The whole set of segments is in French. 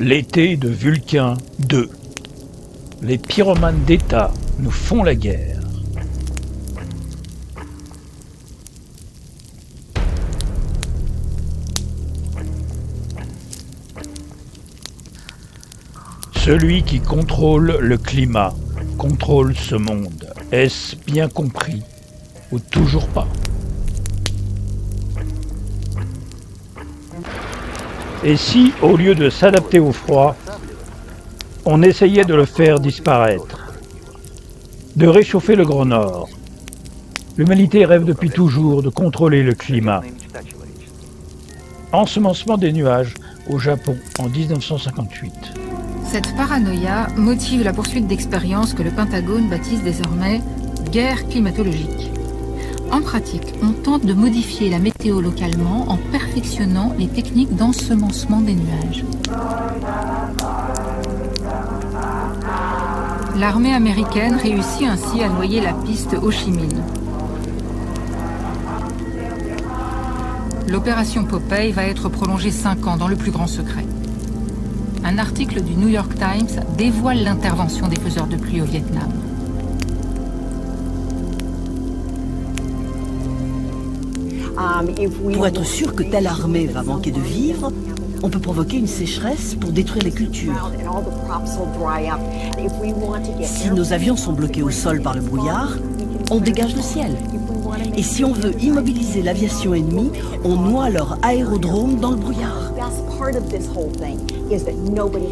L'été de Vulcain 2. Les pyromanes d'État nous font la guerre. Celui qui contrôle le climat contrôle ce monde. Est-ce bien compris ou toujours pas? Et si, au lieu de s'adapter au froid, on essayait de le faire disparaître, de réchauffer le Grand Nord? L'humanité rêve depuis toujours de contrôler le climat. Ensemencement des nuages au Japon en 1958. Cette paranoïa motive la poursuite d'expériences que le Pentagone baptise désormais « guerre climatologique ». En pratique, on tente de modifier la météo localement en perfectionnant les techniques d'ensemencement des nuages. L'armée américaine réussit ainsi à noyer la piste Ho Chi Minh. L'opération Popeye va être prolongée 5 ans dans le plus grand secret. Un article du New York Times dévoile l'intervention des faiseurs de pluie au Vietnam. Pour être sûr que telle armée va manquer de vivres, on peut provoquer une sécheresse pour détruire les cultures. Si nos avions sont bloqués au sol par le brouillard, on dégage le ciel. Et si on veut immobiliser l'aviation ennemie, on noie leur aérodrome dans le brouillard.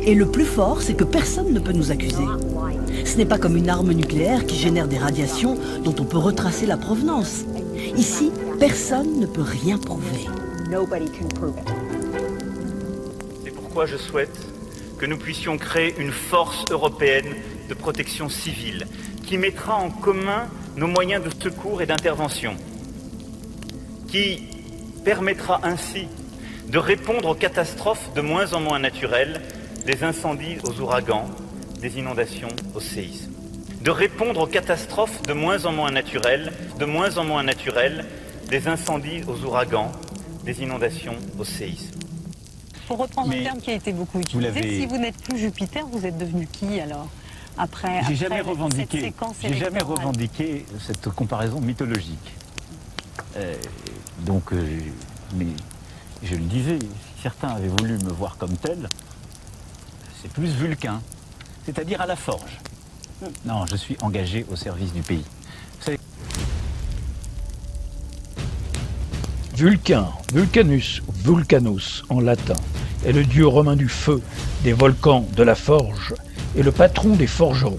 Et le plus fort, c'est que personne ne peut nous accuser. Ce n'est pas comme une arme nucléaire qui génère des radiations dont on peut retracer la provenance. Ici, personne ne peut rien prouver. C'est pourquoi je souhaite que nous puissions créer une force européenne de protection civile qui mettra en commun nos moyens de secours et d'intervention, qui permettra ainsi de répondre aux catastrophes de moins en moins naturelles, des incendies aux ouragans, des inondations aux séismes. De répondre aux catastrophes de moins en moins naturelles, des incendies aux ouragans, des inondations aux séismes. Pour reprendre un terme qui a été beaucoup utilisé, si vous n'êtes plus Jupiter, vous êtes devenu qui alors? J'ai jamais revendiqué cette comparaison mythologique. Mais je le disais, si certains avaient voulu me voir comme tel, c'est plus Vulcain, c'est-à-dire à la forge. Non, je suis engagé au service du pays. Vulcain, Vulcanus, Vulcanus en latin, est le dieu romain du feu, des volcans, de la forge, et le patron des forgerons.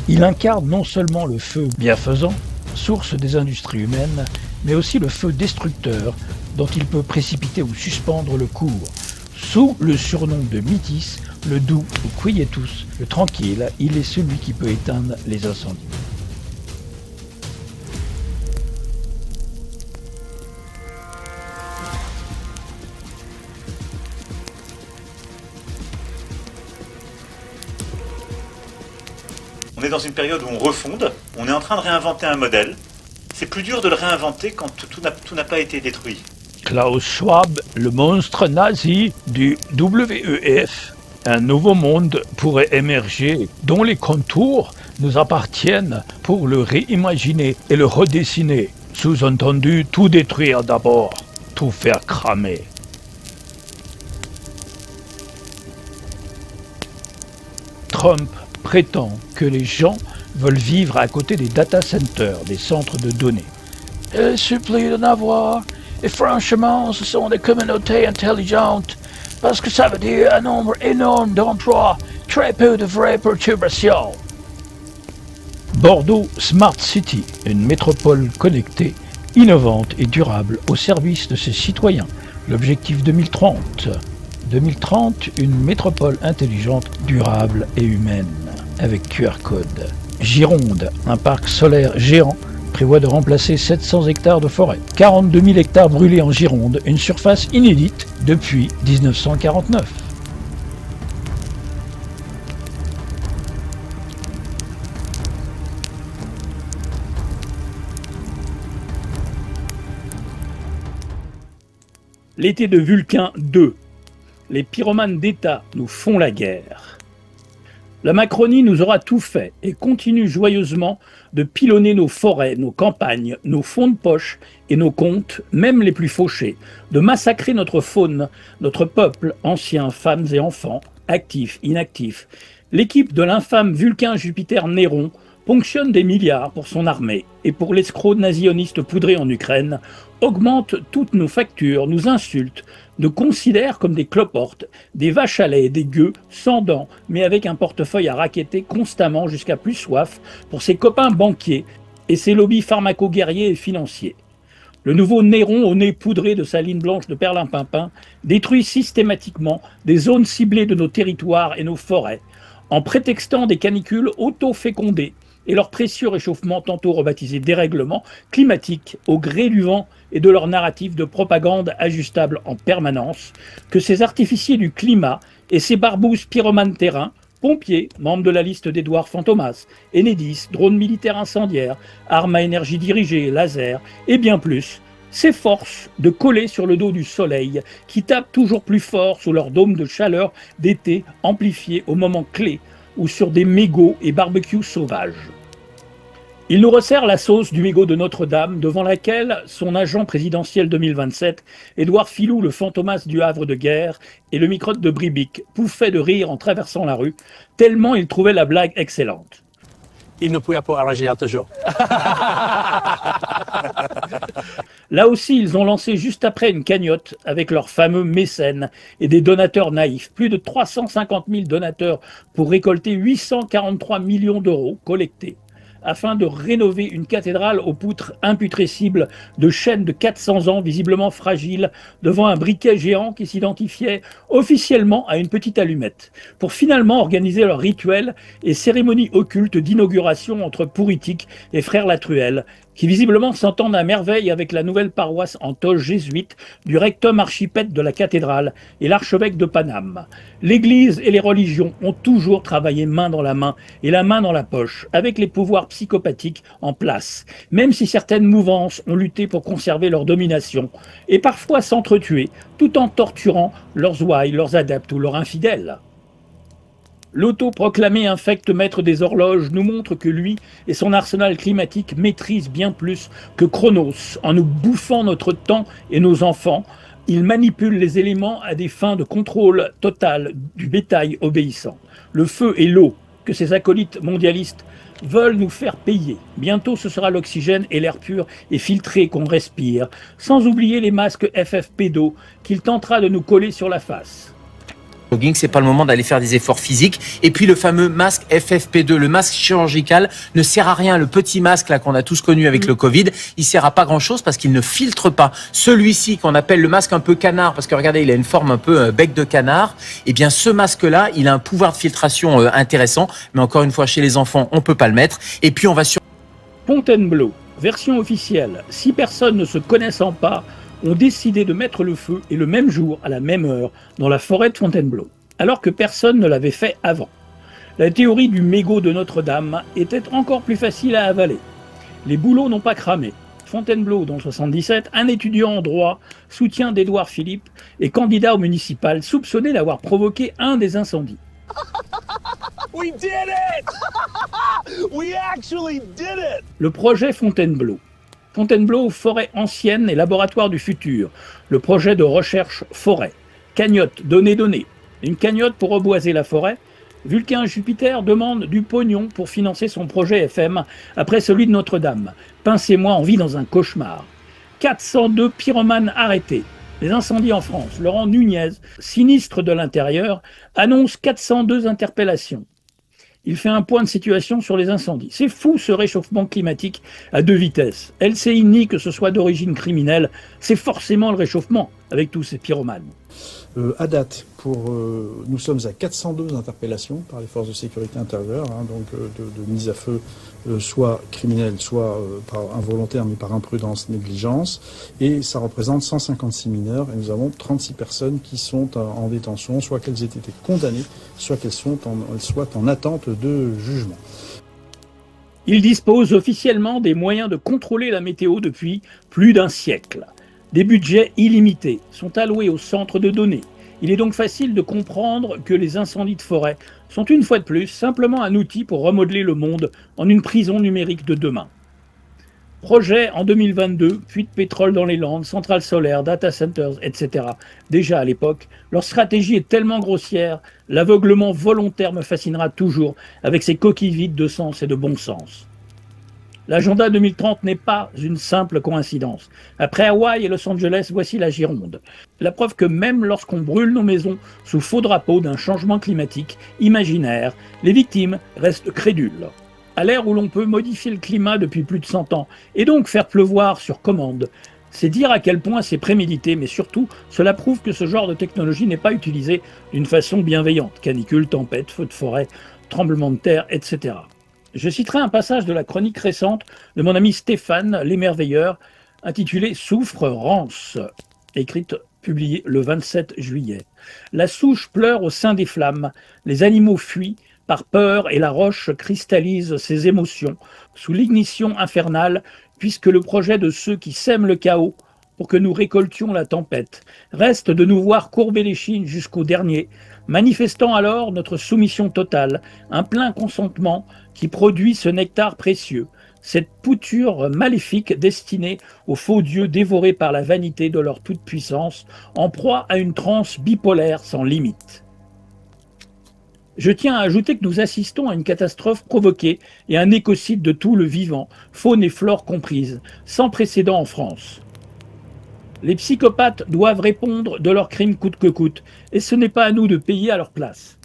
Il incarne non seulement le feu bienfaisant, source des industries humaines, mais aussi le feu destructeur dont il peut précipiter ou suspendre le cours. Sous le surnom de Mythis, le doux ou Quietus, le tranquille, il est celui qui peut éteindre les incendies. On est dans une période où on refonde, on est en train de réinventer un modèle. C'est plus dur de le réinventer quand tout n'a pas été détruit. Klaus Schwab, le monstre nazi du WEF. Un nouveau monde pourrait émerger dont les contours nous appartiennent pour le réimaginer et le redessiner. Sous-entendu, tout détruire d'abord, tout faire cramer. Trump prétend que les gens veulent vivre à côté des data centers, des centres de données. Il supplie d'en avoir, et franchement, ce sont des communautés intelligentes, parce que ça veut dire un nombre énorme d'emplois, très peu de vraies perturbations. Bordeaux Smart City, une métropole connectée, innovante et durable au service de ses citoyens. L'objectif 2030. 2030, une métropole intelligente, durable et humaine, avec QR code. Gironde, un parc solaire géant, prévoit de remplacer 700 hectares de forêt. 42 000 hectares brûlés en Gironde, une surface inédite depuis 1949. L'été de Vulcain 2. les pyromanes d'État nous font la guerre. La Macronie nous aura tout fait et continue joyeusement de pilonner nos forêts, nos campagnes, nos fonds de poche et nos comptes, même les plus fauchés, de massacrer notre faune, notre peuple, anciens, femmes et enfants, actifs, inactifs. L'équipe de l'infâme Vulcain Jupiter Néron ponctionne des milliards pour son armée et pour l'escroc nazioniste poudré en Ukraine, augmente toutes nos factures, nous insulte, nous considère comme des cloportes, des vaches à lait, des gueux, sans dents, mais avec un portefeuille à racketter constamment jusqu'à plus soif pour ses copains banquiers et ses lobbies pharmaco-guerriers et financiers. Le nouveau Néron au nez poudré de sa ligne blanche de perlimpinpin détruit systématiquement des zones ciblées de nos territoires et nos forêts, en prétextant des canicules auto-fécondées et leur précieux réchauffement tantôt rebaptisé dérèglement climatique au gré du vent et de leur narratif de propagande ajustable en permanence, que ces artificiers du climat et ces barbouzes pyromanes terrain, pompiers, membres de la liste d'Edouard Fantomas, Enedis, drones militaires incendiaires, armes à énergie dirigée, lasers et bien plus, s'efforcent de coller sur le dos du soleil qui tape toujours plus fort sous leur dôme de chaleur d'été amplifié au moment clé ou sur des mégots et barbecues sauvages. Il nous resserre la sauce du mégot de Notre-Dame, devant laquelle son agent présidentiel 2027, Édouard Philou, le fantomas du Havre de guerre, et le microte de Bribic pouffaient de rire en traversant la rue, tellement ils trouvaient la blague excellente. Il ne pouvait pas arranger toujours. Là aussi, ils ont lancé juste après une cagnotte avec leurs fameux mécènes et des donateurs naïfs. Plus de 350 000 donateurs pour récolter 843 millions d'euros collectés afin de rénover une cathédrale aux poutres imputrescibles de chêne de 400 ans, visiblement fragile, devant un briquet géant qui s'identifiait officiellement à une petite allumette, pour finalement organiser leur rituel et cérémonie occulte d'inauguration entre pourritiques et frères Latruelle, qui visiblement s'entendent à merveille avec la nouvelle paroisse en toge jésuite du rectum archipêtre de la cathédrale et l'archevêque de Paname. L'Église et les religions ont toujours travaillé main dans la main et la main dans la poche, avec les pouvoirs psychopathiques en place, même si certaines mouvances ont lutté pour conserver leur domination, et parfois s'entretuer, tout en torturant leurs ouailles, leurs adeptes ou leurs infidèles. L'autoproclamé infect maître des horloges nous montre que lui et son arsenal climatique maîtrisent bien plus que Chronos. En nous bouffant notre temps et nos enfants, il manipule les éléments à des fins de contrôle total du bétail obéissant. Le feu et l'eau que ces acolytes mondialistes veulent nous faire payer. Bientôt ce sera l'oxygène et l'air pur et filtré qu'on respire, sans oublier les masques FFP2 qu'il tentera de nous coller sur la face. Jogging, c'est pas le moment d'aller faire des efforts physiques. Et puis le fameux masque FFP2, le masque chirurgical, ne sert à rien. Le petit masque là qu'on a tous connu avec le Covid, il sert à pas grand chose parce qu'il ne filtre pas. Celui-ci qu'on appelle le masque un peu canard, parce que regardez, il a une forme un peu bec de canard. Eh bien, ce masque-là, il a un pouvoir de filtration intéressant. Mais encore une fois, chez les enfants, on peut pas le mettre. Et puis on va sur Fontainebleau, version officielle. 6 personnes ne se connaissant pas ont décidé de mettre le feu, et le même jour, à la même heure, dans la forêt de Fontainebleau, alors que personne ne l'avait fait avant. La théorie du mégot de Notre-Dame était encore plus facile à avaler. Les boulots n'ont pas cramé. Fontainebleau, dans le 77, un étudiant en droit, soutien d'Édouard Philippe, et candidat au municipal, soupçonné d'avoir provoqué un des incendies. We did it! We actually did it! Le projet Fontainebleau. Fontainebleau, forêt ancienne et laboratoire du futur. Le projet de recherche forêt. Cagnotte, données. Une cagnotte pour reboiser la forêt. Vulcain Jupiter demande du pognon pour financer son projet FM après celui de Notre-Dame. Pincez-moi, on vit dans un cauchemar. 402 pyromanes arrêtés. Les incendies en France. Laurent Nunez, sinistre de l'Intérieur, annonce 402 interpellations. Il fait un point de situation sur les incendies. C'est fou ce réchauffement climatique à 2 vitesses. LCI nie que ce soit d'origine criminelle, c'est forcément le réchauffement avec tous ces pyromanes. À date, nous sommes à 402 interpellations par les forces de sécurité intérieure, donc de mise à feu, soit criminelle, soit par involontaire, mais par imprudence, négligence. Et ça représente 156 mineurs, et nous avons 36 personnes qui sont en détention, soit qu'elles aient été condamnées, soit qu'elles soient en attente de jugement. Il dispose officiellement des moyens de contrôler la météo depuis plus d'un siècle. Des budgets illimités sont alloués aux centres de données. Il est donc facile de comprendre que les incendies de forêt sont une fois de plus simplement un outil pour remodeler le monde en une prison numérique de demain. Projet en 2022, puits de pétrole dans les Landes, centrales solaires, data centers, etc. Déjà à l'époque, leur stratégie est tellement grossière, l'aveuglement volontaire me fascinera toujours avec ses coquilles vides de sens et de bon sens. L'agenda 2030 n'est pas une simple coïncidence. Après Hawaï et Los Angeles, voici la Gironde. La preuve que même lorsqu'on brûle nos maisons sous faux drapeau d'un changement climatique imaginaire, les victimes restent crédules. À l'ère où l'on peut modifier le climat depuis plus de 100 ans, et donc faire pleuvoir sur commande, c'est dire à quel point c'est prémédité, mais surtout, cela prouve que ce genre de technologie n'est pas utilisé d'une façon bienveillante. Canicule, tempête, feux de forêt, tremblements de terre, etc. Je citerai un passage de la chronique récente de mon ami Stéphane L'Émerveilleur, intitulée « Souffre-rance », publiée le 27 juillet. La souche pleure au sein des flammes, les animaux fuient, par peur, et la roche cristallise ses émotions sous l'ignition infernale, puisque le projet de ceux qui sèment le chaos pour que nous récoltions la tempête reste de nous voir courber l'échine jusqu'au dernier, manifestant alors notre soumission totale, un plein consentement qui produit ce nectar précieux, cette pouture maléfique destinée aux faux dieux dévorés par la vanité de leur toute-puissance, en proie à une transe bipolaire sans limite. Je tiens à ajouter que nous assistons à une catastrophe provoquée et un écocide de tout le vivant, faune et flore comprises, sans précédent en France. Les psychopathes doivent répondre de leurs crimes coûte que coûte, et ce n'est pas à nous de payer à leur place.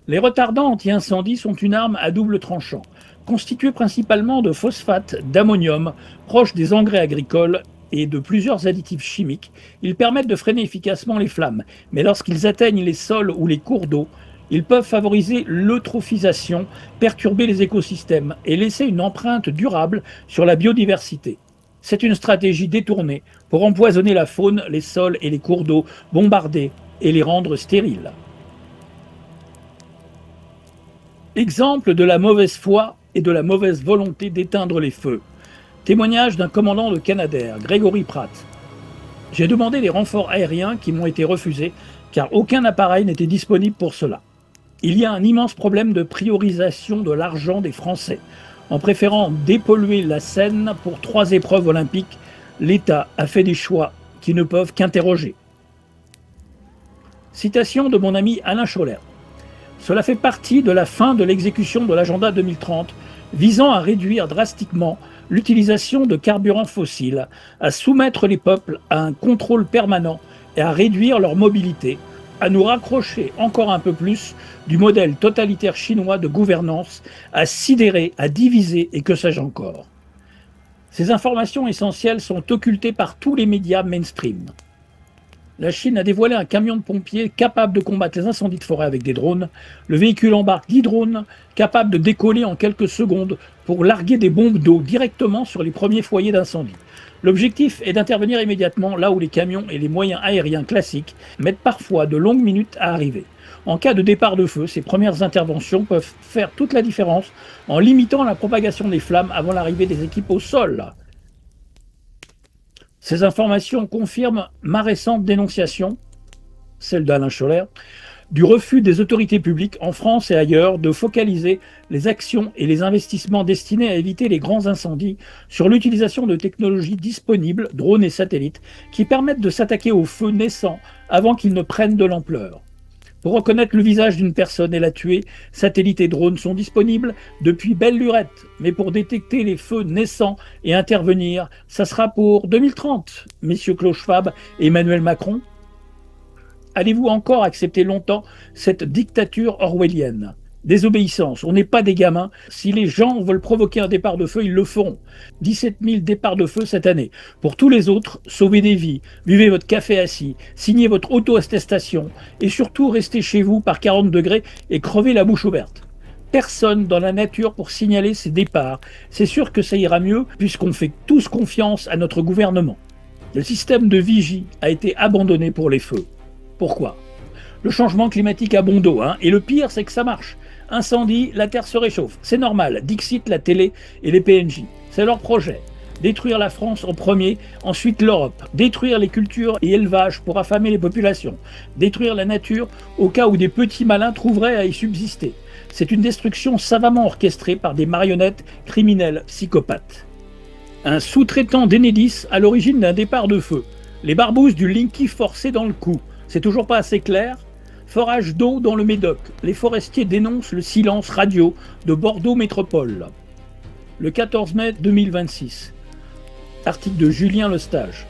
Les retardants anti-incendie sont une arme à double tranchant, constituée principalement de phosphate d'ammonium, proche des engrais agricoles, et de plusieurs additifs chimiques. Ils permettent de freiner efficacement les flammes, mais lorsqu'ils atteignent les sols ou les cours d'eau, ils peuvent favoriser l'eutrophisation, perturber les écosystèmes et laisser une empreinte durable sur la biodiversité. C'est une stratégie détournée pour empoisonner la faune, les sols et les cours d'eau, bombarder et les rendre stériles. Exemple de la mauvaise foi et de la mauvaise volonté d'éteindre les feux. Témoignage d'un commandant de Canadair, Grégory Pratt. J'ai demandé des renforts aériens qui m'ont été refusés car aucun appareil n'était disponible pour cela. Il y a un immense problème de priorisation de l'argent des Français. En préférant dépolluer la Seine pour 3 épreuves olympiques, l'État a fait des choix qui ne peuvent qu'interroger. Citation de mon ami Alain Scholler. Cela fait partie de la fin de l'exécution de l'agenda 2030, visant à réduire drastiquement l'utilisation de carburants fossiles, à soumettre les peuples à un contrôle permanent et à réduire leur mobilité, à nous raccrocher encore un peu plus du modèle totalitaire chinois de gouvernance, à sidérer, à diviser et que sais-je encore. Ces informations essentielles sont occultées par tous les médias mainstream. La Chine a dévoilé un camion de pompiers capable de combattre les incendies de forêt avec des drones. Le véhicule embarque 10 drones capables de décoller en quelques secondes pour larguer des bombes d'eau directement sur les premiers foyers d'incendie. L'objectif est d'intervenir immédiatement là où les camions et les moyens aériens classiques mettent parfois de longues minutes à arriver. En cas de départ de feu, ces premières interventions peuvent faire toute la différence en limitant la propagation des flammes avant l'arrivée des équipes au sol. Ces informations confirment ma récente dénonciation, celle d'Alain Scholler, du refus des autorités publiques en France et ailleurs de focaliser les actions et les investissements destinés à éviter les grands incendies sur l'utilisation de technologies disponibles, drones et satellites, qui permettent de s'attaquer aux feux naissants avant qu'ils ne prennent de l'ampleur. Pour reconnaître le visage d'une personne et la tuer, satellites et drones sont disponibles depuis belle lurette. Mais pour détecter les feux naissants et intervenir, ça sera pour 2030, messieurs Klaus Schwab et Emmanuel Macron. Allez-vous encore accepter longtemps cette dictature orwellienne ? Désobéissance, on n'est pas des gamins. Si les gens veulent provoquer un départ de feu, ils le feront. 17 000 départs de feu cette année. Pour tous les autres, sauvez des vies, buvez votre café assis, signez votre auto-attestation et surtout restez chez vous par 40 degrés et crevez la bouche ouverte. Personne dans la nature pour signaler ces départs. C'est sûr que ça ira mieux puisqu'on fait tous confiance à notre gouvernement. Le système de vigie a été abandonné pour les feux. Pourquoi ? Le changement climatique a bon dos, et le pire c'est que ça marche. Incendie, la Terre se réchauffe. C'est normal, dixit la télé et les PNJ. C'est leur projet. détruire la France en premier, ensuite l'Europe, détruire les cultures et élevages pour affamer les populations, détruire la nature au cas où des petits malins trouveraient à y subsister. C'est une destruction savamment orchestrée par des marionnettes criminels psychopathes. Un sous-traitant d'Enedis à l'origine d'un départ de feu. Les barbouzes du Linky forcé dans le cou. C'est toujours pas assez clair ? Forage d'eau dans le Médoc. Les forestiers dénoncent le silence radio de Bordeaux Métropole. Le 14 mai 2026. Article de Julien Lestage.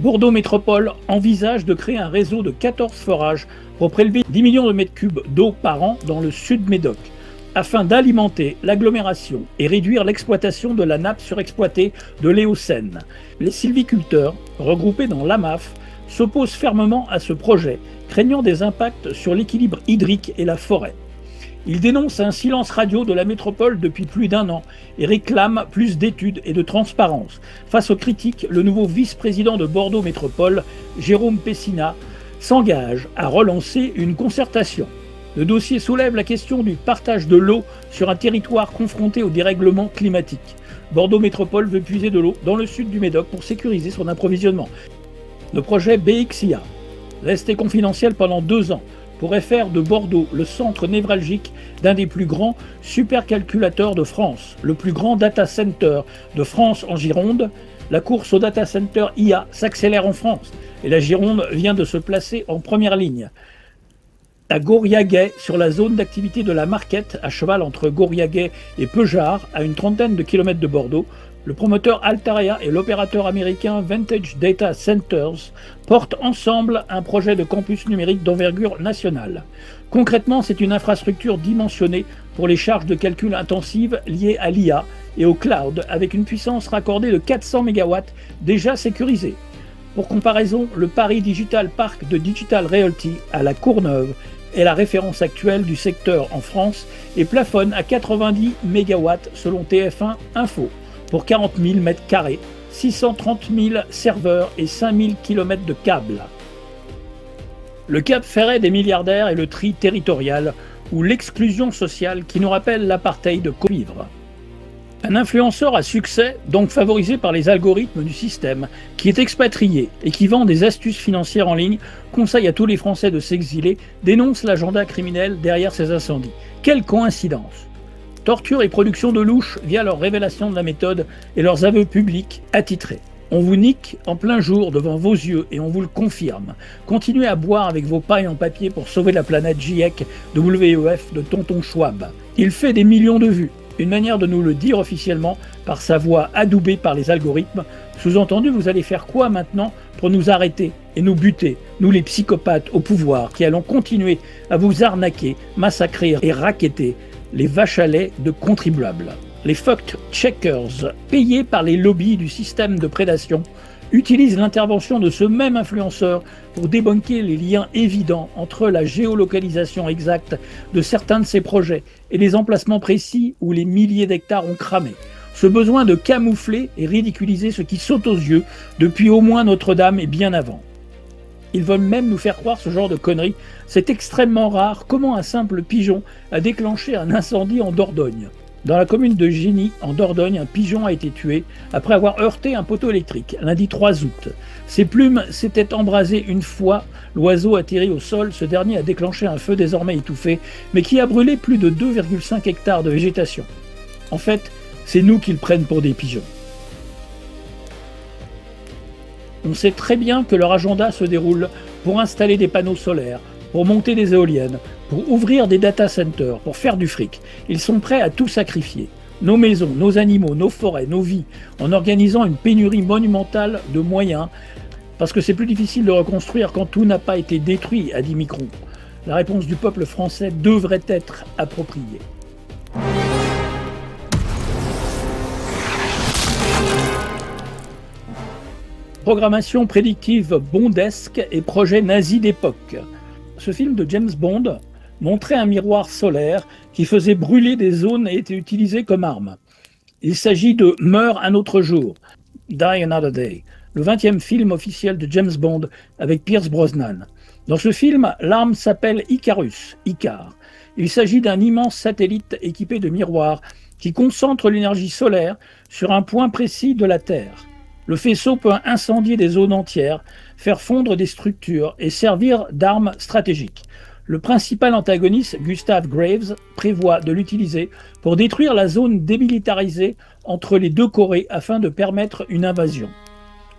Bordeaux Métropole envisage de créer un réseau de 14 forages pour prélever 10 millions de mètres cubes d'eau par an dans le sud Médoc, afin d'alimenter l'agglomération et réduire l'exploitation de la nappe surexploitée de l'Éocène. Les sylviculteurs, regroupés dans l'AMAF, s'opposent fermement à ce projet, craignant des impacts sur l'équilibre hydrique et la forêt. Ils dénoncent un silence radio de la métropole depuis plus d'1 an et réclament plus d'études et de transparence. Face aux critiques, le nouveau vice-président de Bordeaux Métropole, Jérôme Pessina, s'engage à relancer une concertation. Le dossier soulève la question du partage de l'eau sur un territoire confronté au dérèglement climatique. Bordeaux Métropole veut puiser de l'eau dans le sud du Médoc pour sécuriser son approvisionnement. Le projet BXIA, resté confidentiel pendant 2 ans, pourrait faire de Bordeaux le centre névralgique d'un des plus grands supercalculateurs de France, le plus grand data center de France en Gironde. La course au data center IA s'accélère en France et la Gironde vient de se placer en première ligne. À Gauriaguet, sur la zone d'activité de la Marquette, à cheval entre Gauriaguet et Peugeard, à une trentaine de kilomètres de Bordeaux, le promoteur Altarea et l'opérateur américain Vantage Data Centers portent ensemble un projet de campus numérique d'envergure nationale. Concrètement, c'est une infrastructure dimensionnée pour les charges de calcul intensives liées à l'IA et au cloud, avec une puissance raccordée de 400 MW déjà sécurisée. Pour comparaison, le Paris Digital Park de Digital Realty à la Courneuve est la référence actuelle du secteur en France et plafonne à 90 MW selon TF1 Info. Pour 40 000 m², 630 000 serveurs et 5 000 km de câbles. Le Cap Ferret des milliardaires est le tri territorial ou l'exclusion sociale qui nous rappelle l'apartheid de Covivre. Un influenceur à succès, donc favorisé par les algorithmes du système, qui est expatrié et qui vend des astuces financières en ligne, conseille à tous les Français de s'exiler, dénonce l'agenda criminel derrière ces incendies. Quelle coïncidence! Torture et production de louches via leur révélation de la méthode et leurs aveux publics attitrés. On vous nique en plein jour devant vos yeux et on vous le confirme. Continuez à boire avec vos pailles en papier pour sauver la planète GIEC WEF de Tonton Schwab. Il fait des millions de vues. Une manière de nous le dire officiellement par sa voix adoubée par les algorithmes. Sous-entendu, vous allez faire quoi maintenant pour nous arrêter et nous buter, nous les psychopathes au pouvoir qui allons continuer à vous arnaquer, massacrer et racketter les vaches à lait de contribuables. Les fact-checkers, payés par les lobbies du système de prédation, utilisent l'intervention de ce même influenceur pour débunker les liens évidents entre la géolocalisation exacte de certains de ses projets et les emplacements précis où les milliers d'hectares ont cramé. Ce besoin de camoufler et ridiculiser ce qui saute aux yeux depuis au moins Notre-Dame et bien avant. Ils veulent même nous faire croire ce genre de conneries. C'est extrêmement rare. Comment un simple pigeon a déclenché un incendie en Dordogne ? Dans la commune de Gigny, en Dordogne, un pigeon a été tué après avoir heurté un poteau électrique, lundi 3 août. Ses plumes s'étaient embrasées une fois l'oiseau atterri au sol. Ce dernier a déclenché un feu désormais étouffé, mais qui a brûlé plus de 2,5 hectares de végétation. En fait, c'est nous qu'ils prennent pour des pigeons. On sait très bien que leur agenda se déroule pour installer des panneaux solaires, pour monter des éoliennes, pour ouvrir des data centers, pour faire du fric. Ils sont prêts à tout sacrifier. Nos maisons, nos animaux, nos forêts, nos vies, en organisant une pénurie monumentale de moyens, parce que c'est plus difficile de reconstruire quand tout n'a pas été détruit à 10 microns. La réponse du peuple français devrait être appropriée. Programmation prédictive bondesque et projet nazi d'époque. Ce film de James Bond montrait un miroir solaire qui faisait brûler des zones et était utilisé comme arme. Il s'agit de Meurs un autre jour, Die Another Day, le 20e film officiel de James Bond avec Pierce Brosnan. Dans ce film, l'arme s'appelle Icarus, Icar. Il s'agit d'un immense satellite équipé de miroirs qui concentre l'énergie solaire sur un point précis de la Terre. Le faisceau peut incendier des zones entières, faire fondre des structures et servir d'arme stratégique. Le principal antagoniste, Gustav Graves, prévoit de l'utiliser pour détruire la zone démilitarisée entre les deux Corées afin de permettre une invasion.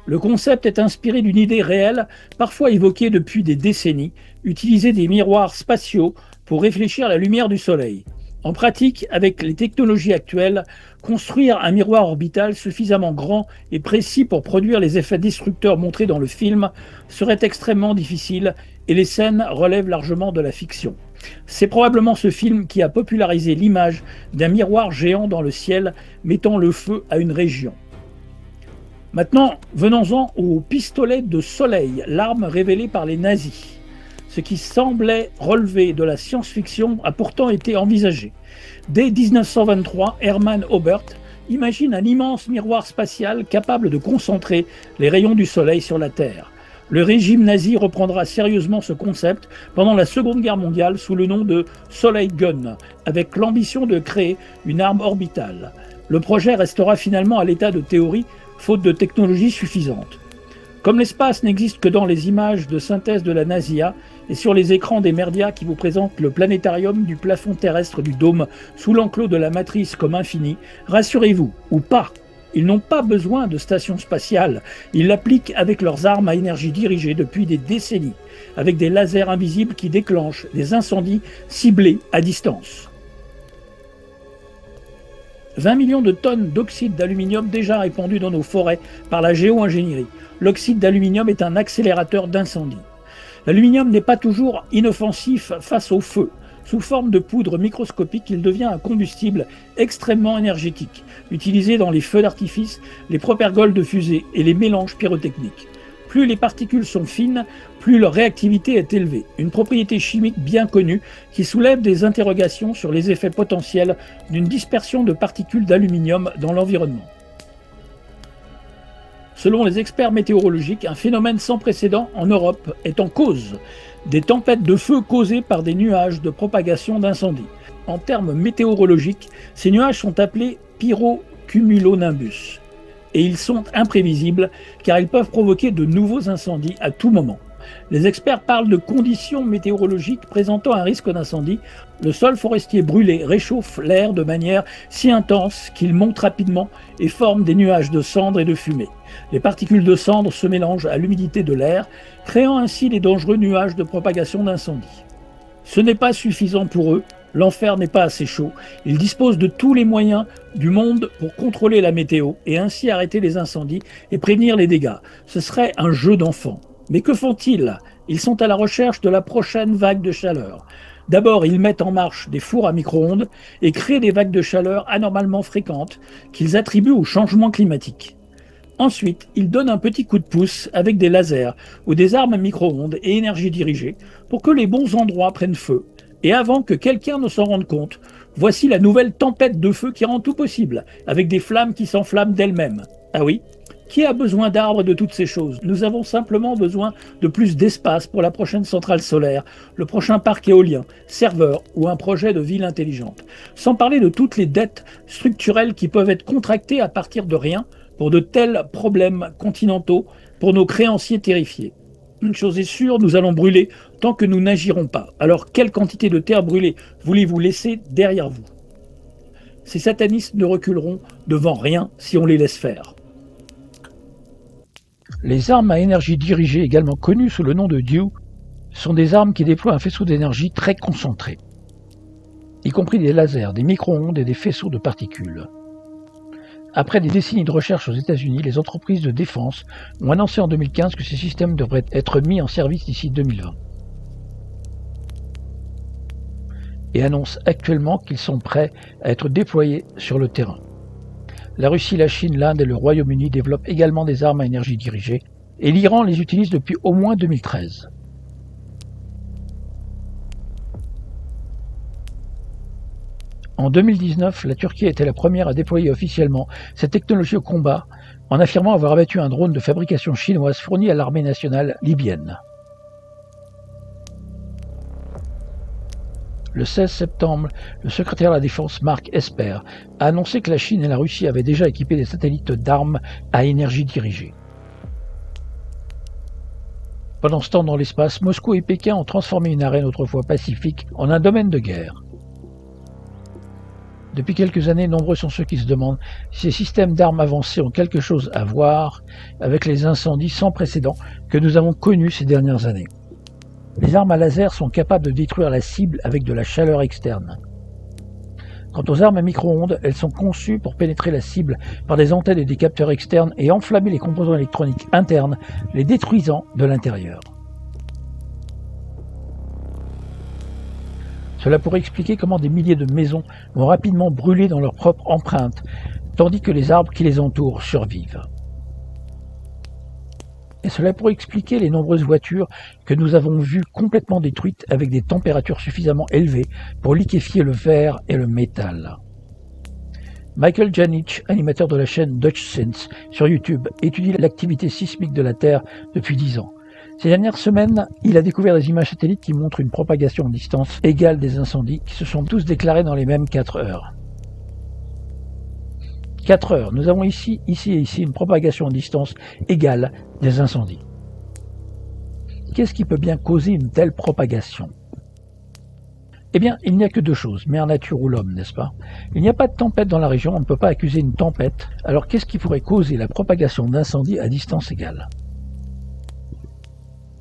Le concept est inspiré d'une idée réelle, parfois évoquée depuis des décennies, utiliser des miroirs spatiaux pour réfléchir la lumière du Soleil. En pratique, avec les technologies actuelles, construire un miroir orbital suffisamment grand et précis pour produire les effets destructeurs montrés dans le film serait extrêmement difficile et les scènes relèvent largement de la fiction. C'est probablement ce film qui a popularisé l'image d'un miroir géant dans le ciel mettant le feu à une région. Maintenant, venons-en au pistolet de soleil, l'arme révélée par les nazis. Ce qui semblait relever de la science-fiction a pourtant été envisagé. Dès 1923, Hermann Oberth imagine un immense miroir spatial capable de concentrer les rayons du soleil sur la Terre. Le régime nazi reprendra sérieusement ce concept pendant la Seconde Guerre mondiale sous le nom de Soleil Gun, avec l'ambition de créer une arme orbitale. Le projet restera finalement à l'état de théorie, faute de technologie suffisante. Comme l'espace n'existe que dans les images de synthèse de la NASIA et sur les écrans des merdias qui vous présentent le planétarium du plafond terrestre du dôme sous l'enclos de la matrice comme infini, rassurez-vous, ou pas, ils n'ont pas besoin de station spatiale, ils l'appliquent avec leurs armes à énergie dirigée depuis des décennies, avec des lasers invisibles qui déclenchent des incendies ciblés à distance. 20 millions de tonnes d'oxyde d'aluminium déjà répandues dans nos forêts par la géo-ingénierie. L'oxyde d'aluminium est un accélérateur d'incendie. L'aluminium n'est pas toujours inoffensif face au feu. Sous forme de poudre microscopique, il devient un combustible extrêmement énergétique, utilisé dans les feux d'artifice, les propergoles de fusée et les mélanges pyrotechniques. Plus les particules sont fines, plus leur réactivité est élevée. Une propriété chimique bien connue qui soulève des interrogations sur les effets potentiels d'une dispersion de particules d'aluminium dans l'environnement. Selon les experts météorologiques, un phénomène sans précédent en Europe est en cause. Des tempêtes de feu causées par des nuages de propagation d'incendie. En termes météorologiques, ces nuages sont appelés pyrocumulonimbus. Et ils sont imprévisibles car ils peuvent provoquer de nouveaux incendies à tout moment. Les experts parlent de conditions météorologiques présentant un risque d'incendie. Le sol forestier brûlé réchauffe l'air de manière si intense qu'il monte rapidement et forme des nuages de cendres et de fumée. Les particules de cendres se mélangent à l'humidité de l'air, créant ainsi les dangereux nuages de propagation d'incendie. Ce n'est pas suffisant pour eux, l'enfer n'est pas assez chaud. Ils disposent de tous les moyens du monde pour contrôler la météo et ainsi arrêter les incendies et prévenir les dégâts. Ce serait un jeu d'enfant. Mais que font-ils? Ils sont à la recherche de la prochaine vague de chaleur. D'abord, ils mettent en marche des fours à micro-ondes et créent des vagues de chaleur anormalement fréquentes qu'ils attribuent au changement climatique. Ensuite, ils donnent un petit coup de pouce avec des lasers ou des armes à micro-ondes et énergie dirigée pour que les bons endroits prennent feu. Et avant que quelqu'un ne s'en rende compte, voici la nouvelle tempête de feu qui rend tout possible, avec des flammes qui s'enflamment d'elles-mêmes. Ah oui? Qui a besoin d'arbres et de toutes ces choses? Nous avons simplement besoin de plus d'espace pour la prochaine centrale solaire, le prochain parc éolien, serveur ou un projet de ville intelligente. Sans parler de toutes les dettes structurelles qui peuvent être contractées à partir de rien pour de tels problèmes continentaux pour nos créanciers terrifiés. Une chose est sûre, nous allons brûler tant que nous n'agirons pas. Alors quelle quantité de terre brûlée voulez-vous laisser derrière vous? Ces satanistes ne reculeront devant rien si on les laisse faire. Les armes à énergie dirigée, également connues sous le nom de DEW, sont des armes qui déploient un faisceau d'énergie très concentré, y compris des lasers, des micro-ondes et des faisceaux de particules. Après des décennies de recherche aux États-Unis, les entreprises de défense ont annoncé en 2015 que ces systèmes devraient être mis en service d'ici 2020. Et annoncent actuellement qu'ils sont prêts à être déployés sur le terrain. La Russie, la Chine, l'Inde et le Royaume-Uni développent également des armes à énergie dirigée, et l'Iran les utilise depuis au moins 2013. En 2019, la Turquie était la première à déployer officiellement cette technologie au combat, en affirmant avoir abattu un drone de fabrication chinoise fourni à l'armée nationale libyenne. Le 16 septembre, le secrétaire à la Défense Mark Esper a annoncé que la Chine et la Russie avaient déjà équipé des satellites d'armes à énergie dirigée. Pendant ce temps, dans l'espace, Moscou et Pékin ont transformé une arène autrefois pacifique en un domaine de guerre. Depuis quelques années, nombreux sont ceux qui se demandent si ces systèmes d'armes avancées ont quelque chose à voir avec les incendies sans précédent que nous avons connus ces dernières années. Les armes à laser sont capables de détruire la cible avec de la chaleur externe. Quant aux armes à micro-ondes, elles sont conçues pour pénétrer la cible par des antennes et des capteurs externes et enflammer les composants électroniques internes, les détruisant de l'intérieur. Cela pourrait expliquer comment des milliers de maisons vont rapidement brûler dans leur propre empreinte, tandis que les arbres qui les entourent survivent. Et cela pourrait expliquer les nombreuses voitures que nous avons vues complètement détruites avec des températures suffisamment élevées pour liquéfier le verre et le métal. Michael Janich, animateur de la chaîne Dutch Sense sur YouTube, étudie l'activité sismique de la Terre depuis 10 ans. Ces dernières semaines, il a découvert des images satellites qui montrent une propagation en distance égale des incendies qui se sont tous déclarés dans les mêmes 4 heures. 4 heures. Nous avons ici et ici une propagation en distance égale des incendies. Qu'est-ce qui peut bien causer une telle propagation ? Eh bien, il n'y a que 2 choses, mère nature ou l'homme, n'est-ce pas ? Il n'y a pas de tempête dans la région, on ne peut pas accuser une tempête. Alors qu'est-ce qui pourrait causer la propagation d'incendies à distance égale ?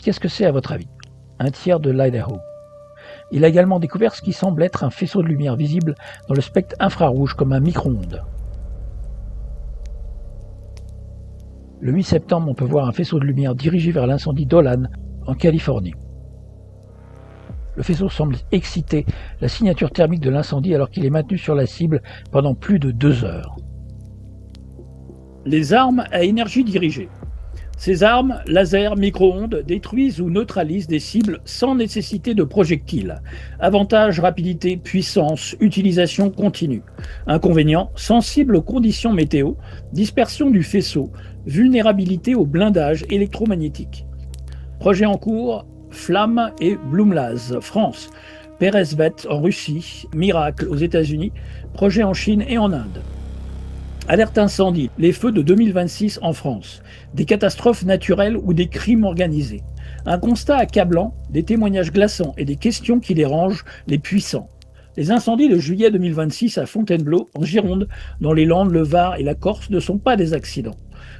Qu'est-ce que c'est à votre avis ? Un tiers de l'Idaho. Il a également découvert ce qui semble être un faisceau de lumière visible dans le spectre infrarouge comme un micro-ondes. Le 8 septembre, on peut voir un faisceau de lumière dirigé vers l'incendie d'Olan, en Californie. Le faisceau semble exciter la signature thermique de l'incendie alors qu'il est maintenu sur la cible pendant plus de 2 heures. Les armes à énergie dirigée. Ces armes, laser, micro-ondes, détruisent ou neutralisent des cibles sans nécessité de projectiles. Avantage, rapidité, puissance, utilisation continue. Inconvénient, sensible aux conditions météo, dispersion du faisceau, vulnérabilité au blindage électromagnétique. Projet en cours, Flamme et Blumlaz, France. Peresvet en Russie, Miracle aux États-Unis, projet en Chine et en Inde. Alerte incendie, les feux de 2026 en France, des catastrophes naturelles ou des crimes organisés. Un constat accablant, des témoignages glaçants et des questions qui dérangent les puissants. Les incendies de juillet 2026 à Fontainebleau, en Gironde, dans les Landes, le Var et la Corse ne sont pas des accidents.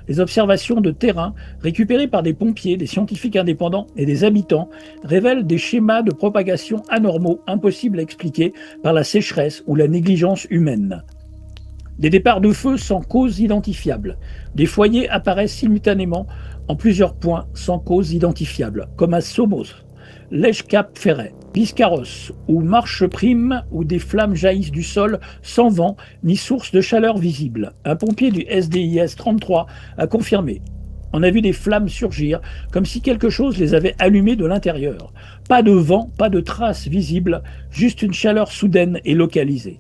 Les observations de terrain, récupérées par des pompiers, des scientifiques indépendants et des habitants, révèlent des schémas de propagation anormaux impossibles à expliquer par la sécheresse ou la négligence humaine. Des départs de feu sans cause identifiable. Des foyers apparaissent simultanément en plusieurs points sans cause identifiable, comme à Somos, Lège-Cap-Ferret, Biscarrosse ou Marche-Prime, où des flammes jaillissent du sol sans vent ni source de chaleur visible. Un pompier du SDIS 33 a confirmé. On a vu des flammes surgir, comme si quelque chose les avait allumées de l'intérieur. Pas de vent, pas de traces visibles, juste une chaleur soudaine et localisée.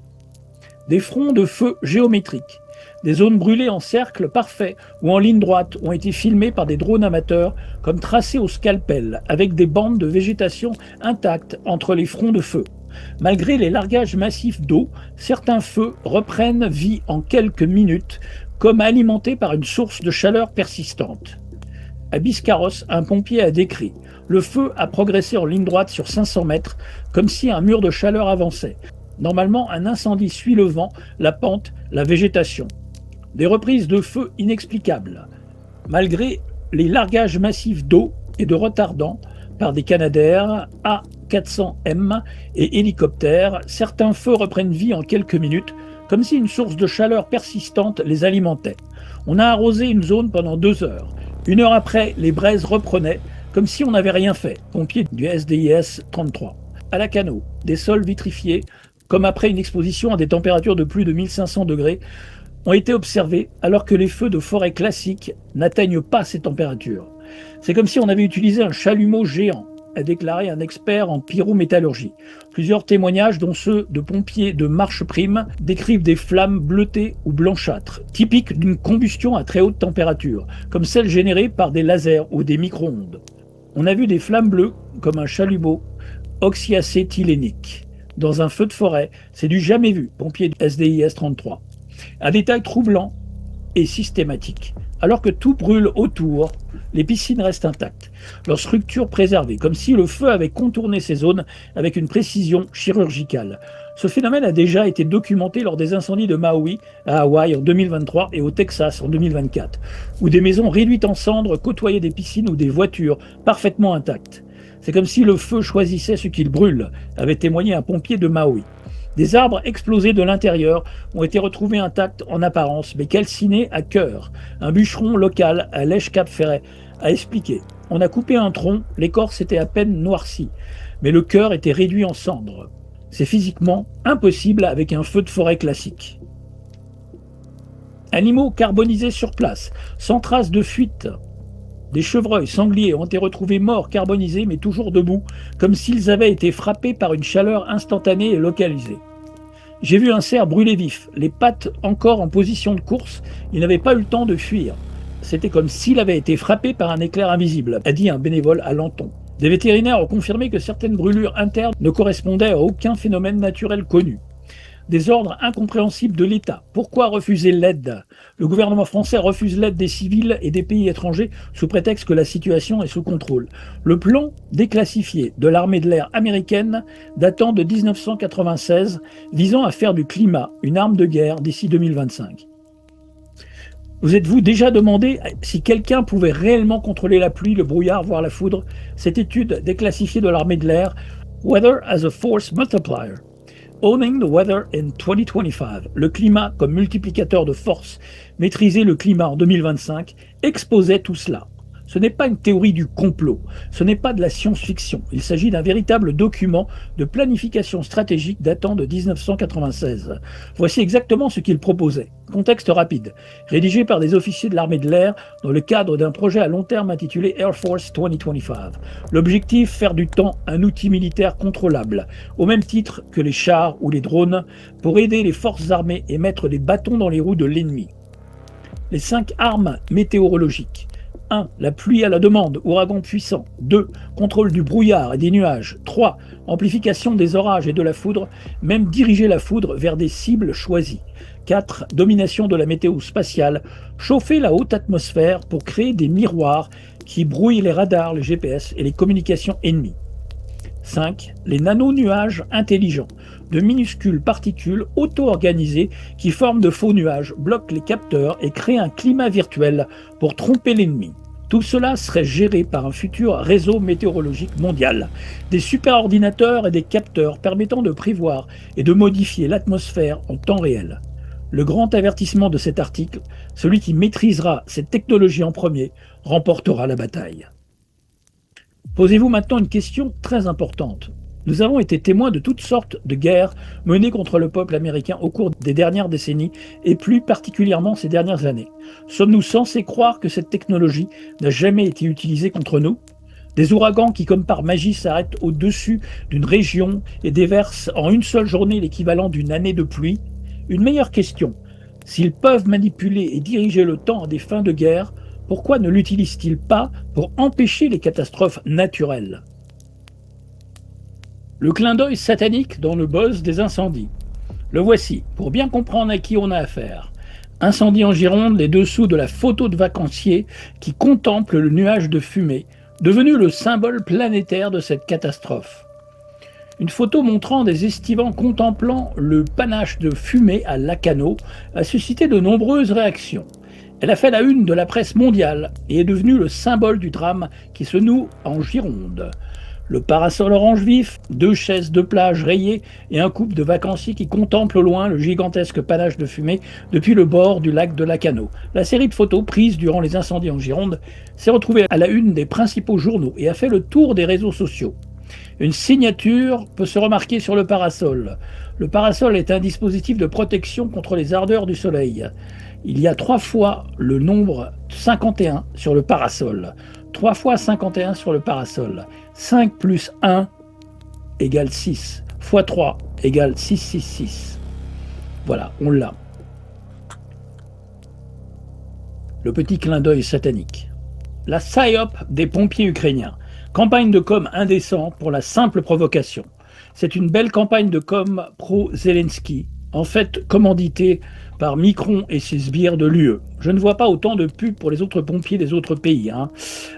Des fronts de feu géométriques, des zones brûlées en cercle parfait ou en ligne droite ont été filmées par des drones amateurs comme tracés au scalpel, avec des bandes de végétation intactes entre les fronts de feu. Malgré les largages massifs d'eau, certains feux reprennent vie en quelques minutes, comme alimentés par une source de chaleur persistante. À Biscarrosse, un pompier a décrit « Le feu a progressé en ligne droite sur 500 mètres, comme si un mur de chaleur avançait. Normalement, un incendie suit le vent, la pente, la végétation. Des reprises de feu inexplicables. Malgré les largages massifs d'eau et de retardants par des Canadair A400M et hélicoptères, certains feux reprennent vie en quelques minutes, comme si une source de chaleur persistante les alimentait. On a arrosé une zone pendant 2 heures. 1 heure après, les braises reprenaient, comme si on n'avait rien fait. Pompiers du SDIS 33. À Lacanau, des sols vitrifiés, comme après une exposition à des températures de plus de 1500 degrés, ont été observés alors que les feux de forêt classiques n'atteignent pas ces températures. C'est comme si on avait utilisé un chalumeau géant, a déclaré un expert en pyrométallurgie. Plusieurs témoignages, dont ceux de pompiers de Marche-Prime, décrivent des flammes bleutées ou blanchâtres, typiques d'une combustion à très haute température, comme celle générée par des lasers ou des micro-ondes. On a vu des flammes bleues, comme un chalumeau oxyacéthylénique. dans un feu de forêt, c'est du jamais vu, pompiers du SDIS 33. Un détail troublant et systématique. Alors que tout brûle autour, les piscines restent intactes, leur structure préservée, comme si le feu avait contourné ces zones avec une précision chirurgicale. Ce phénomène a déjà été documenté lors des incendies de Maui à Hawaï en 2023 et au Texas en 2024, où des maisons réduites en cendres côtoyaient des piscines ou des voitures parfaitement intactes. C'est comme si le feu choisissait ce qu'il brûle, avait témoigné un pompier de Maui. Des arbres explosés de l'intérieur ont été retrouvés intacts en apparence, mais calcinés à cœur. Un bûcheron local à Lèche-Cap-Ferret a expliqué. On a coupé un tronc, l'écorce était à peine noircie, mais le cœur était réduit en cendres. C'est physiquement impossible avec un feu de forêt classique. Animaux carbonisés sur place, sans trace de fuite. Des chevreuils sangliers ont été retrouvés morts carbonisés mais toujours debout, comme s'ils avaient été frappés par une chaleur instantanée et localisée. J'ai vu un cerf brûler vif, les pattes encore en position de course, il n'avait pas eu le temps de fuir. C'était comme s'il avait été frappé par un éclair invisible, a dit un bénévole à Lenton. Des vétérinaires ont confirmé que certaines brûlures internes ne correspondaient à aucun phénomène naturel connu. Des ordres incompréhensibles de l'État. Pourquoi refuser l'aide ? Le gouvernement français refuse l'aide des civils et des pays étrangers sous prétexte que la situation est sous contrôle. Le plan déclassifié de l'armée de l'air américaine datant de 1996 visant à faire du climat une arme de guerre d'ici 2025. Vous êtes-vous déjà demandé si quelqu'un pouvait réellement contrôler la pluie, le brouillard, voire la foudre ? Cette étude déclassifiée de l'armée de l'air, Weather as a Force Multiplier, Owning the Weather in 2025, le climat comme multiplicateur de force, maîtriser le climat en 2025, exposait tout cela. Ce n'est pas une théorie du complot, ce n'est pas de la science-fiction, il s'agit d'un véritable document de planification stratégique datant de 1996. Voici exactement ce qu'il proposait. Contexte rapide, rédigé par des officiers de l'armée de l'air dans le cadre d'un projet à long terme intitulé Air Force 2025. L'objectif, faire du temps un outil militaire contrôlable, au même titre que les chars ou les drones, pour aider les forces armées et mettre des bâtons dans les roues de l'ennemi. Les 5 armes météorologiques. 1. La pluie à la demande, ouragan puissant. 2. Contrôle du brouillard et des nuages. 3. Amplification des orages et de la foudre, même diriger la foudre vers des cibles choisies. 4. Domination de la météo spatiale, chauffer la haute atmosphère pour créer des miroirs qui brouillent les radars, les GPS et les communications ennemies. 5. Les nano-nuages intelligents, de minuscules particules auto-organisées qui forment de faux nuages, bloquent les capteurs et créent un climat virtuel pour tromper l'ennemi. Tout cela serait géré par un futur réseau météorologique mondial, des superordinateurs et des capteurs permettant de prévoir et de modifier l'atmosphère en temps réel. Le grand avertissement de cet article, celui qui maîtrisera cette technologie en premier, remportera la bataille. Posez-vous maintenant une question très importante. Nous avons été témoins de toutes sortes de guerres menées contre le peuple américain au cours des dernières décennies et plus particulièrement ces dernières années. Sommes-nous censés croire que cette technologie n'a jamais été utilisée contre nous ? Des ouragans qui, comme par magie, s'arrêtent au-dessus d'une région et déversent en une seule journée l'équivalent d'une année de pluie ? Une meilleure question. S'ils peuvent manipuler et diriger le temps à des fins de guerre, pourquoi ne l'utilisent-ils pas pour empêcher les catastrophes naturelles ? Le clin d'œil satanique dans le buzz des incendies. Le voici, pour bien comprendre à qui on a affaire. Incendie en Gironde, les dessous de la photo de vacancier qui contemple le nuage de fumée, devenu le symbole planétaire de cette catastrophe. Une photo montrant des estivants contemplant le panache de fumée à Lacanau a suscité de nombreuses réactions. Elle a fait la une de la presse mondiale et est devenue le symbole du drame qui se noue en Gironde. Le parasol orange vif, 2 chaises de plage rayées et un couple de vacanciers qui contemplent au loin le gigantesque panache de fumée depuis le bord du lac de Lacanau. La série de photos prises durant les incendies en Gironde s'est retrouvée à la une des principaux journaux et a fait le tour des réseaux sociaux. Une signature peut se remarquer sur le parasol. Le parasol est un dispositif de protection contre les ardeurs du soleil. Il y a 3 fois le nombre 51 sur le parasol. 3 fois 51 sur le parasol. 5 plus 1 égale 6. Fois 3 égale 666. Voilà, on l'a. Le petit clin d'œil satanique. La psyop des pompiers ukrainiens. Campagne de com indécente pour la simple provocation. C'est une belle campagne de com pro-Zelensky, en fait commanditée par Macron et ses sbires de l'UE. Je ne vois pas autant de pubs pour les autres pompiers des autres pays.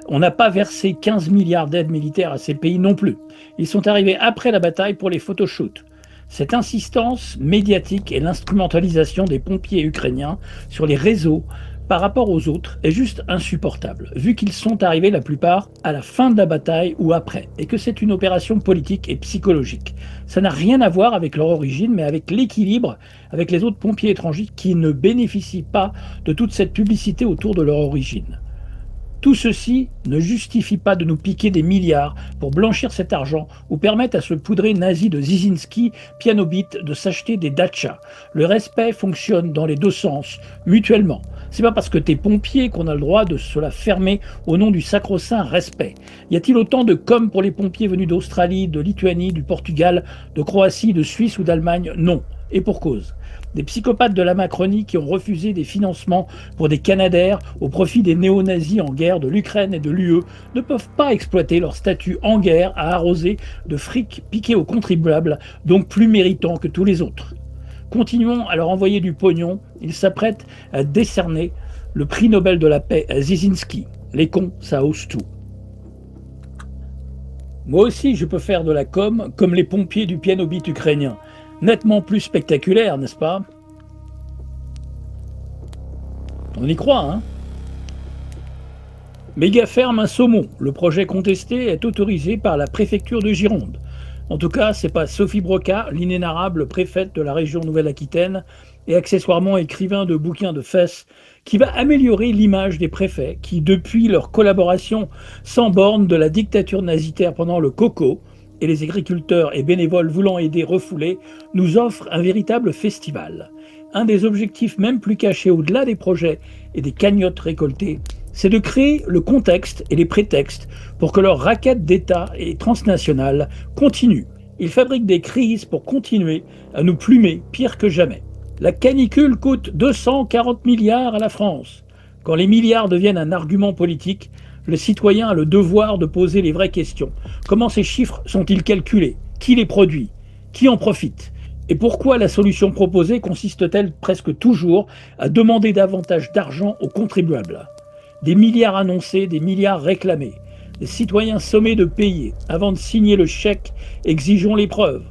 On n'a pas versé 15 milliards d'aides militaires à ces pays non plus. Ils sont arrivés après la bataille pour les photoshoots. Cette insistance médiatique et l'instrumentalisation des pompiers ukrainiens sur les réseaux par rapport aux autres est juste insupportable, vu qu'ils sont arrivés la plupart à la fin de la bataille ou après, et que c'est une opération politique et psychologique. Ça n'a rien à voir avec leur origine, mais avec l'équilibre avec les autres pompiers étrangers qui ne bénéficient pas de toute cette publicité autour de leur origine. Tout ceci ne justifie pas de nous piquer des milliards pour blanchir cet argent ou permettre à ce poudré nazi de Zizinski, Pianobit, de s'acheter des dachas. Le respect fonctionne dans les deux sens, mutuellement. C'est pas parce que t'es pompier qu'on a le droit de se la fermer au nom du sacro-saint respect. Y a-t-il autant de com pour les pompiers venus d'Australie, de Lituanie, du Portugal, de Croatie, de Suisse ou d'Allemagne? Non. Et pour cause. Des psychopathes de la Macronie qui ont refusé des financements pour des Canadaires au profit des néo-nazis en guerre de l'Ukraine et de l'UE ne peuvent pas exploiter leur statut en guerre à arroser de fric piqué aux contribuables, donc plus méritants que tous les autres. Continuons à leur envoyer du pognon, ils s'apprêtent à décerner le prix Nobel de la paix à Zizinski. Les cons, ça hausse tout. Moi aussi, je peux faire de la com comme les pompiers du Pianobit ukrainien. Nettement plus spectaculaire, n'est-ce pas? On y croit, hein? Méga ferme un saumon. Le projet contesté est autorisé par la préfecture de Gironde. En tout cas, c'est pas Sophie Broca, l'inénarrable préfète de la région Nouvelle-Aquitaine et accessoirement écrivain de bouquins de fesses, qui va améliorer l'image des préfets qui, depuis leur collaboration sans borne de la dictature nazitaire pendant le Coco, et les agriculteurs et bénévoles voulant aider refoulés, nous offrent un véritable festival. Un des objectifs même plus cachés au-delà des projets et des cagnottes récoltées, c'est de créer le contexte et les prétextes pour que leur raquette d'État et transnationale continue. Ils fabriquent des crises pour continuer à nous plumer pire que jamais. La canicule coûte 240 milliards à la France. Quand les milliards deviennent un argument politique, le citoyen a le devoir de poser les vraies questions. Comment ces chiffres sont-ils calculés? Qui les produit? Qui en profite? Et pourquoi la solution proposée consiste-t-elle presque toujours à demander davantage d'argent aux contribuables? Des milliards annoncés, des milliards réclamés. Les citoyens sommés de payer. Avant de signer le chèque, exigeons les preuves.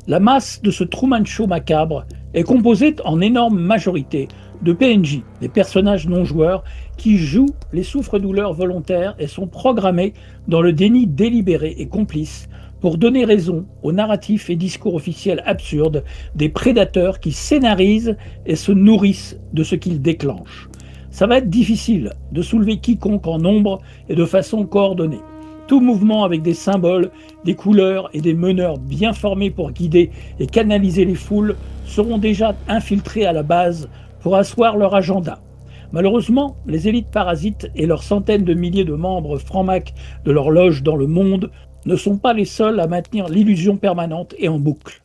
La masse de ce Truman Show macabre est composée en énorme majorité de PNJ, des personnages non joueurs, qui jouent les souffres-douleurs volontaires et sont programmés dans le déni délibéré et complice pour donner raison aux narratifs et discours officiels absurdes des prédateurs qui scénarisent et se nourrissent de ce qu'ils déclenchent. Ça va être difficile de soulever quiconque en nombre et de façon coordonnée. Tout mouvement avec des symboles, des couleurs et des meneurs bien formés pour guider et canaliser les foules seront déjà infiltrés à la base pour asseoir leur agenda. Malheureusement, les élites parasites et leurs centaines de milliers de membres francs-mac de leur loge dans le monde ne sont pas les seuls à maintenir l'illusion permanente et en boucle.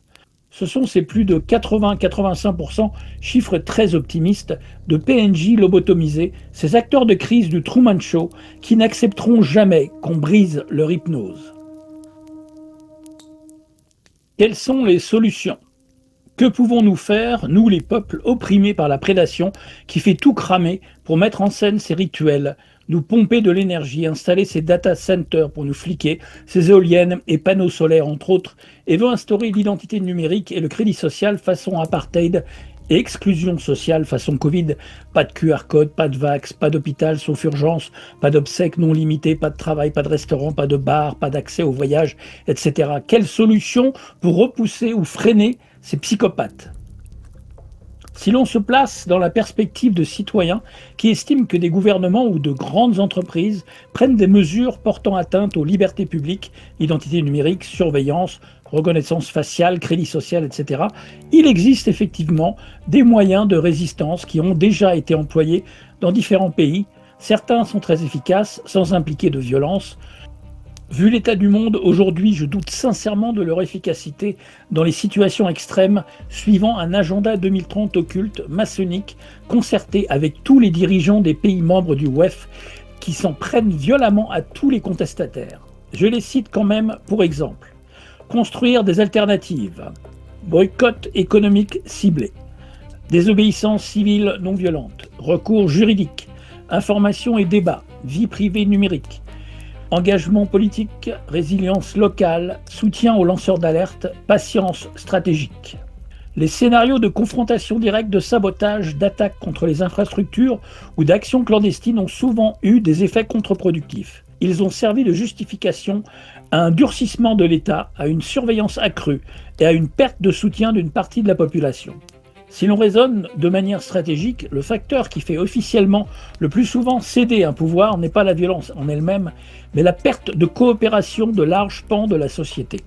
Ce sont ces plus de 80-85%, chiffre très optimiste, de PNJ lobotomisés, ces acteurs de crise du Truman Show, qui n'accepteront jamais qu'on brise leur hypnose. Quelles sont les solutions? Que pouvons-nous faire, nous les peuples opprimés par la prédation, qui fait tout cramer pour mettre en scène ces rituels, nous pomper de l'énergie, installer ces data centers pour nous fliquer, ces éoliennes et panneaux solaires entre autres, et veut instaurer l'identité numérique et le crédit social façon apartheid et exclusion sociale façon Covid. Pas de QR code, pas de vax, pas d'hôpital sauf urgence, pas d'obsèques non limitées, pas de travail, pas de restaurant, pas de bar, pas d'accès au voyage, etc. Quelle solution pour repousser ou freiner ces psychopathes? Si l'on se place dans la perspective de citoyens qui estiment que des gouvernements ou de grandes entreprises prennent des mesures portant atteinte aux libertés publiques, identité numérique, surveillance, reconnaissance faciale, crédit social, etc., il existe effectivement des moyens de résistance qui ont déjà été employés dans différents pays. Certains sont très efficaces, sans impliquer de violence. Vu l'état du monde aujourd'hui, je doute sincèrement de leur efficacité dans les situations extrêmes suivant un agenda 2030 occulte, maçonnique, concerté avec tous les dirigeants des pays membres du WEF qui s'en prennent violemment à tous les contestataires. Je les cite quand même pour exemple. Construire des alternatives, boycott économique ciblé, désobéissance civile non violente, recours juridique, information et débat, vie privée numérique, engagement politique, résilience locale, soutien aux lanceurs d'alerte, patience stratégique. Les scénarios de confrontation directe, de sabotage, d'attaque contre les infrastructures ou d'actions clandestines ont souvent eu des effets contre-productifs. Ils ont servi de justification à un durcissement de l'État, à une surveillance accrue et à une perte de soutien d'une partie de la population. Si l'on raisonne de manière stratégique, le facteur qui fait officiellement le plus souvent céder un pouvoir n'est pas la violence en elle-même, mais la perte de coopération de larges pans de la société.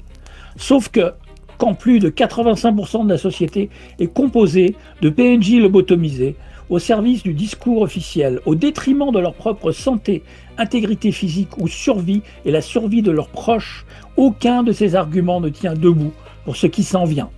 Sauf que, quand plus de 85% de la société est composée de PNJ lobotomisés, au service du discours officiel, au détriment de leur propre santé, intégrité physique ou survie et la survie de leurs proches, aucun de ces arguments ne tient debout pour ce qui s'en vient.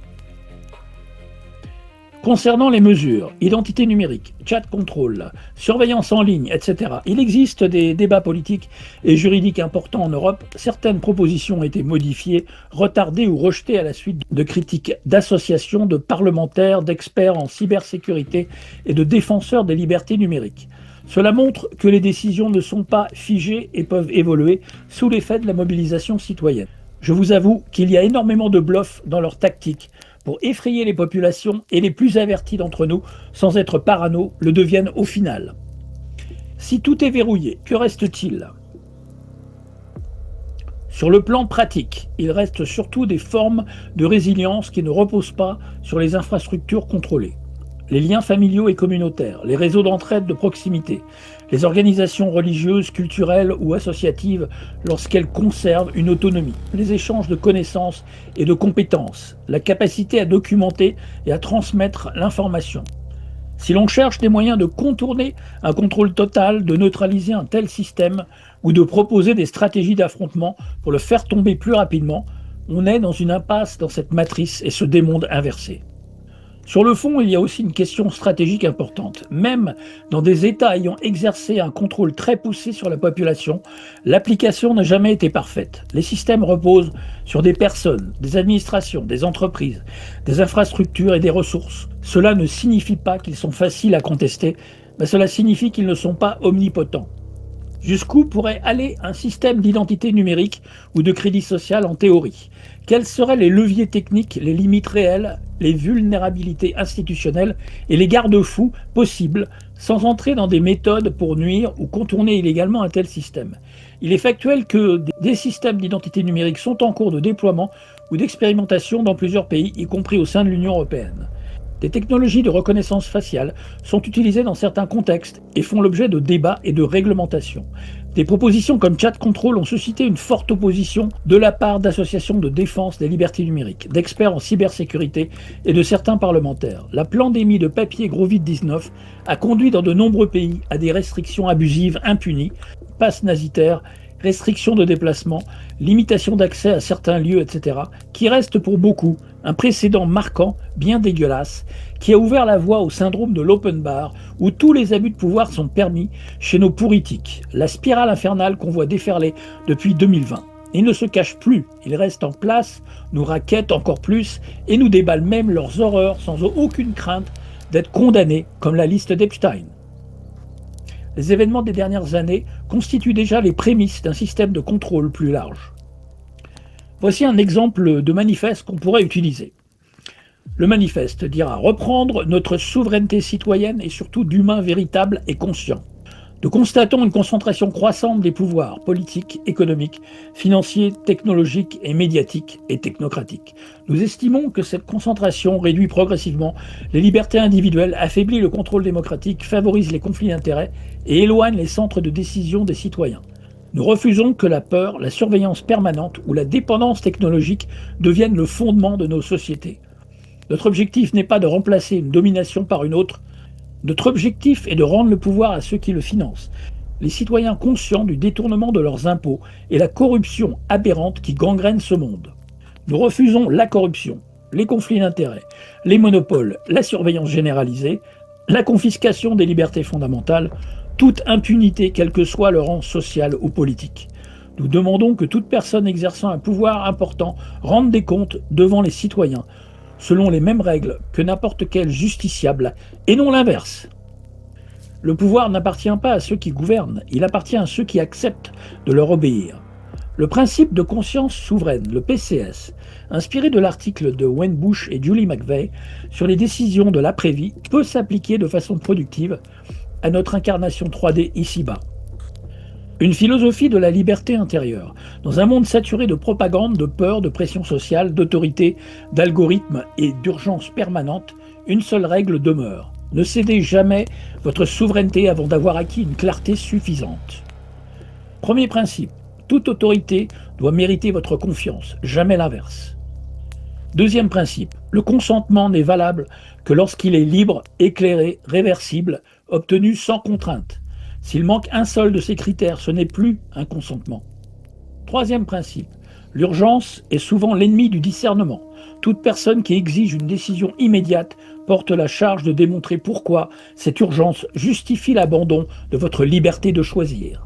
Concernant les mesures, identité numérique, chat control, surveillance en ligne, etc., il existe des débats politiques et juridiques importants en Europe. Certaines propositions ont été modifiées, retardées ou rejetées à la suite de critiques d'associations, de parlementaires, d'experts en cybersécurité et de défenseurs des libertés numériques. Cela montre que les décisions ne sont pas figées et peuvent évoluer sous l'effet de la mobilisation citoyenne. Je vous avoue qu'il y a énormément de bluff dans leur tactique pour effrayer les populations, et les plus avertis d'entre nous, sans être parano, le deviennent au final. Si tout est verrouillé, que reste-t-il ? Sur le plan pratique, il reste surtout des formes de résilience qui ne reposent pas sur les infrastructures contrôlées. Les liens familiaux et communautaires, les réseaux d'entraide de proximité, les organisations religieuses, culturelles ou associatives lorsqu'elles conservent une autonomie, les échanges de connaissances et de compétences, la capacité à documenter et à transmettre l'information. Si l'on cherche des moyens de contourner un contrôle total, de neutraliser un tel système ou de proposer des stratégies d'affrontement pour le faire tomber plus rapidement, on est dans une impasse dans cette matrice et ce démonde inversé. Sur le fond, il y a aussi une question stratégique importante. Même dans des États ayant exercé un contrôle très poussé sur la population, l'application n'a jamais été parfaite. Les systèmes reposent sur des personnes, des administrations, des entreprises, des infrastructures et des ressources. Cela ne signifie pas qu'ils sont faciles à contester, mais cela signifie qu'ils ne sont pas omnipotents. Jusqu'où pourrait aller un système d'identité numérique ou de crédit social en théorie ? Quels seraient les leviers techniques, les limites réelles, les vulnérabilités institutionnelles et les garde-fous possibles, sans entrer dans des méthodes pour nuire ou contourner illégalement un tel système ? Il est factuel que des systèmes d'identité numérique sont en cours de déploiement ou d'expérimentation dans plusieurs pays, y compris au sein de l'Union européenne. Des technologies de reconnaissance faciale sont utilisées dans certains contextes et font l'objet de débats et de réglementations. Des propositions comme Chat Control ont suscité une forte opposition de la part d'associations de défense des libertés numériques, d'experts en cybersécurité et de certains parlementaires. La pandémie de papier Covid-19 a conduit dans de nombreux pays à des restrictions abusives impunies, passes nasitaires, restrictions de déplacement, limitation d'accès à certains lieux, etc., qui restent pour beaucoup un précédent marquant, bien dégueulasse, qui a ouvert la voie au syndrome de l'open bar, où tous les abus de pouvoir sont permis chez nos pourritiques, la spirale infernale qu'on voit déferler depuis 2020. Ils ne se cachent plus, ils restent en place, nous raquettent encore plus et nous déballent même leurs horreurs sans aucune crainte d'être condamnés comme la liste d'Epstein. Les événements des dernières années constituent déjà les prémices d'un système de contrôle plus large. Voici un exemple de manifeste qu'on pourrait utiliser. Le manifeste dira reprendre notre souveraineté citoyenne et surtout d'humains véritables et conscients. Nous constatons une concentration croissante des pouvoirs politiques, économiques, financiers, technologiques et médiatiques et technocratiques. Nous estimons que cette concentration réduit progressivement les libertés individuelles, affaiblit le contrôle démocratique, favorise les conflits d'intérêts et éloigne les centres de décision des citoyens. Nous refusons que la peur, la surveillance permanente ou la dépendance technologique deviennent le fondement de nos sociétés. Notre objectif n'est pas de remplacer une domination par une autre. Notre objectif est de rendre le pouvoir à ceux qui le financent. Les citoyens conscients du détournement de leurs impôts et la corruption aberrante qui gangrène ce monde. Nous refusons la corruption, les conflits d'intérêts, les monopoles, la surveillance généralisée, la confiscation des libertés fondamentales, toute impunité quel que soit le rang social ou politique. Nous demandons que toute personne exerçant un pouvoir important rende des comptes devant les citoyens, selon les mêmes règles que n'importe quel justiciable, et non l'inverse. Le pouvoir n'appartient pas à ceux qui gouvernent, il appartient à ceux qui acceptent de leur obéir. Le principe de conscience souveraine, le PCS, inspiré de l'article de Wayne Bush et Julie McVeigh sur les décisions de l'après-vie, peut s'appliquer de façon productive à notre incarnation 3D ici-bas. Une philosophie de la liberté intérieure, dans un monde saturé de propagande, de peur, de pression sociale, d'autorité, d'algorithmes et d'urgence permanente, une seule règle demeure. Ne cédez jamais votre souveraineté avant d'avoir acquis une clarté suffisante. Premier principe, toute autorité doit mériter votre confiance, jamais l'inverse. Deuxième principe, le consentement n'est valable que lorsqu'il est libre, éclairé, réversible, obtenu sans contrainte. S'il manque un seul de ces critères, ce n'est plus un consentement. Troisième principe, l'urgence est souvent l'ennemi du discernement. Toute personne qui exige une décision immédiate porte la charge de démontrer pourquoi cette urgence justifie l'abandon de votre liberté de choisir.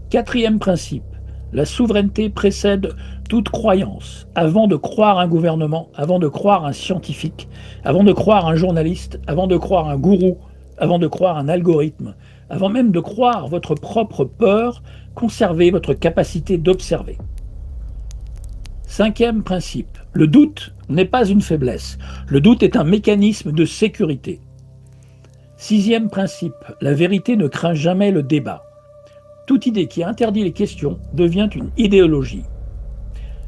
Quatrième principe, la souveraineté précède toute croyance. Avant de croire un gouvernement, avant de croire un scientifique, avant de croire un journaliste, avant de croire un gourou, avant de croire un algorithme, avant même de croire votre propre peur, conservez votre capacité d'observer. Cinquième principe, le doute n'est pas une faiblesse. Le doute est un mécanisme de sécurité. Sixième principe, la vérité ne craint jamais le débat. Toute idée qui interdit les questions devient une idéologie.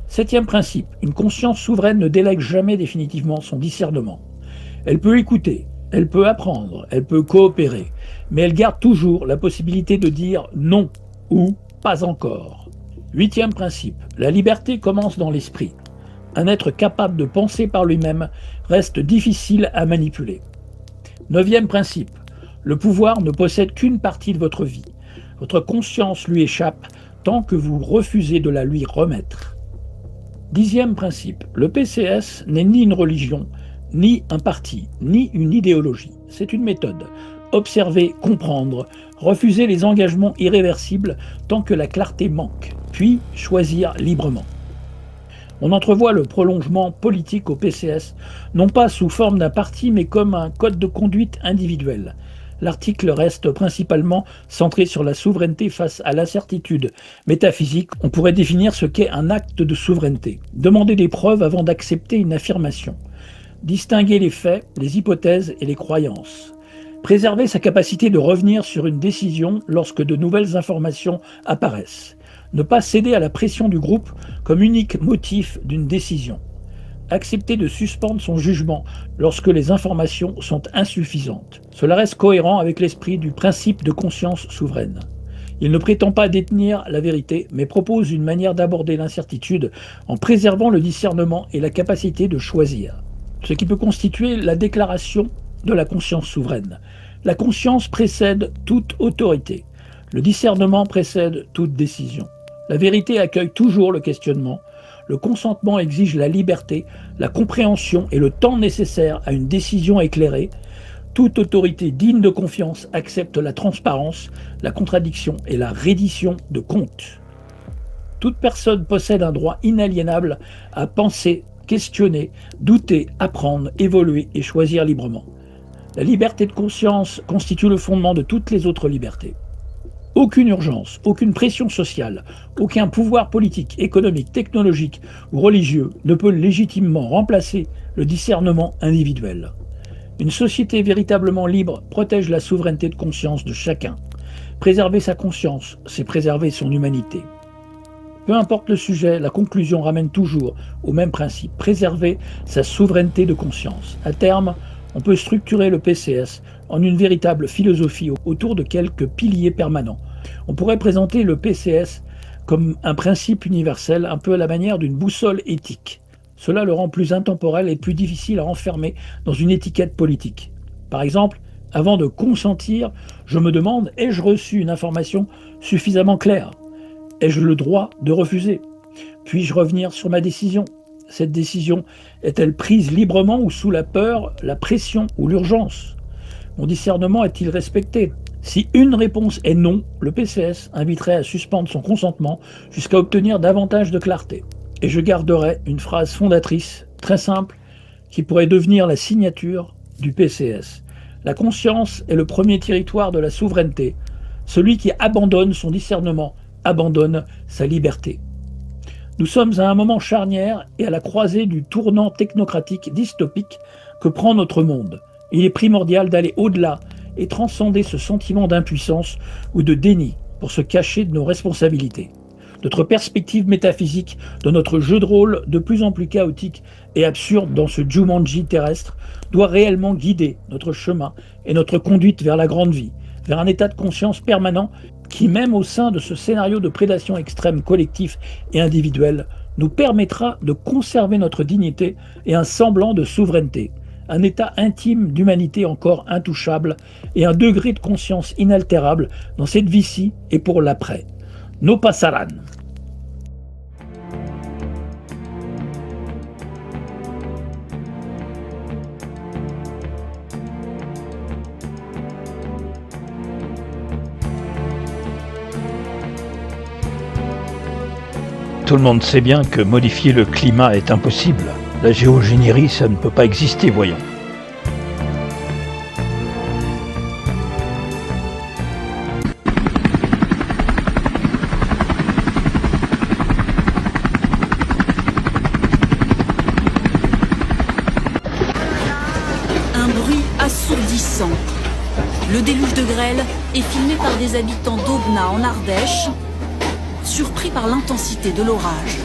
Septième principe, une conscience souveraine ne délègue jamais définitivement son discernement. Elle peut écouter, elle peut apprendre, elle peut coopérer, mais elle garde toujours la possibilité de dire non ou pas encore. Huitième principe, la liberté commence dans l'esprit. Un être capable de penser par lui-même reste difficile à manipuler. Neuvième principe, le pouvoir ne possède qu'une partie de votre vie. Votre conscience lui échappe tant que vous refusez de la lui remettre. Dixième principe, le PCS n'est ni une religion, ni un parti, ni une idéologie. C'est une méthode. Observer, comprendre, refuser les engagements irréversibles tant que la clarté manque, puis choisir librement. On entrevoit le prolongement politique au PCS, non pas sous forme d'un parti, mais comme un code de conduite individuel. L'article reste principalement centré sur la souveraineté face à l'incertitude métaphysique. On pourrait définir ce qu'est un acte de souveraineté. Demander des preuves avant d'accepter une affirmation. Distinguer les faits, les hypothèses et les croyances. Préserver sa capacité de revenir sur une décision lorsque de nouvelles informations apparaissent. Ne pas céder à la pression du groupe comme unique motif d'une décision. Accepter de suspendre son jugement lorsque les informations sont insuffisantes. Cela reste cohérent avec l'esprit du principe de conscience souveraine. Il ne prétend pas détenir la vérité, mais propose une manière d'aborder l'incertitude en préservant le discernement et la capacité de choisir. Ce qui peut constituer la déclaration de la conscience souveraine. La conscience précède toute autorité. Le discernement précède toute décision. La vérité accueille toujours le questionnement. Le consentement exige la liberté, la compréhension et le temps nécessaire à une décision éclairée. Toute autorité digne de confiance accepte la transparence, la contradiction et la reddition de comptes. Toute personne possède un droit inaliénable à penser, questionner, douter, apprendre, évoluer et choisir librement. La liberté de conscience constitue le fondement de toutes les autres libertés. Aucune urgence, aucune pression sociale, aucun pouvoir politique, économique, technologique ou religieux ne peut légitimement remplacer le discernement individuel. Une société véritablement libre protège la souveraineté de conscience de chacun. Préserver sa conscience, c'est préserver son humanité. Peu importe le sujet, la conclusion ramène toujours au même principe, préserver sa souveraineté de conscience. À terme, on peut structurer le PCS en une véritable philosophie autour de quelques piliers permanents. On pourrait présenter le PCS comme un principe universel, un peu à la manière d'une boussole éthique. Cela le rend plus intemporel et plus difficile à enfermer dans une étiquette politique. Par exemple, Avant de consentir, je me demande, ai-je reçu une information suffisamment claire? Ai-je le droit de refuser? Puis-je revenir sur ma décision? Cette décision est-elle prise librement ou sous la peur, la pression ou l'urgence? Mon discernement est-il respecté? Si une réponse est non, le PCS inviterait à suspendre son consentement jusqu'à obtenir davantage de clarté. Et je garderai une phrase fondatrice, très simple, qui pourrait devenir la signature du PCS. La conscience est le premier territoire de la souveraineté. Celui qui abandonne son discernement abandonne sa liberté. Nous sommes à un moment charnière et à la croisée du tournant technocratique dystopique que prend notre monde. Il est primordial d'aller au-delà et transcender ce sentiment d'impuissance ou de déni pour se cacher de nos responsabilités. Notre perspective métaphysique de notre jeu de rôle de plus en plus chaotique et absurde dans ce Jumanji terrestre doit réellement guider notre chemin et notre conduite vers la grande vie, vers un état de conscience permanent qui, même au sein de ce scénario de prédation extrême collectif et individuel, nous permettra de conserver notre dignité et un semblant de souveraineté, un état intime d'humanité encore intouchable et un degré de conscience inaltérable dans cette vie-ci et pour l'après. No pasarán. Tout le monde sait bien que modifier le climat est impossible. La géogénierie, ça ne peut pas exister, voyons. Un bruit assourdissant. Le déluge de grêle est filmé par des habitants d'Aubenas en Ardèche, surpris par l'intensité de l'orage.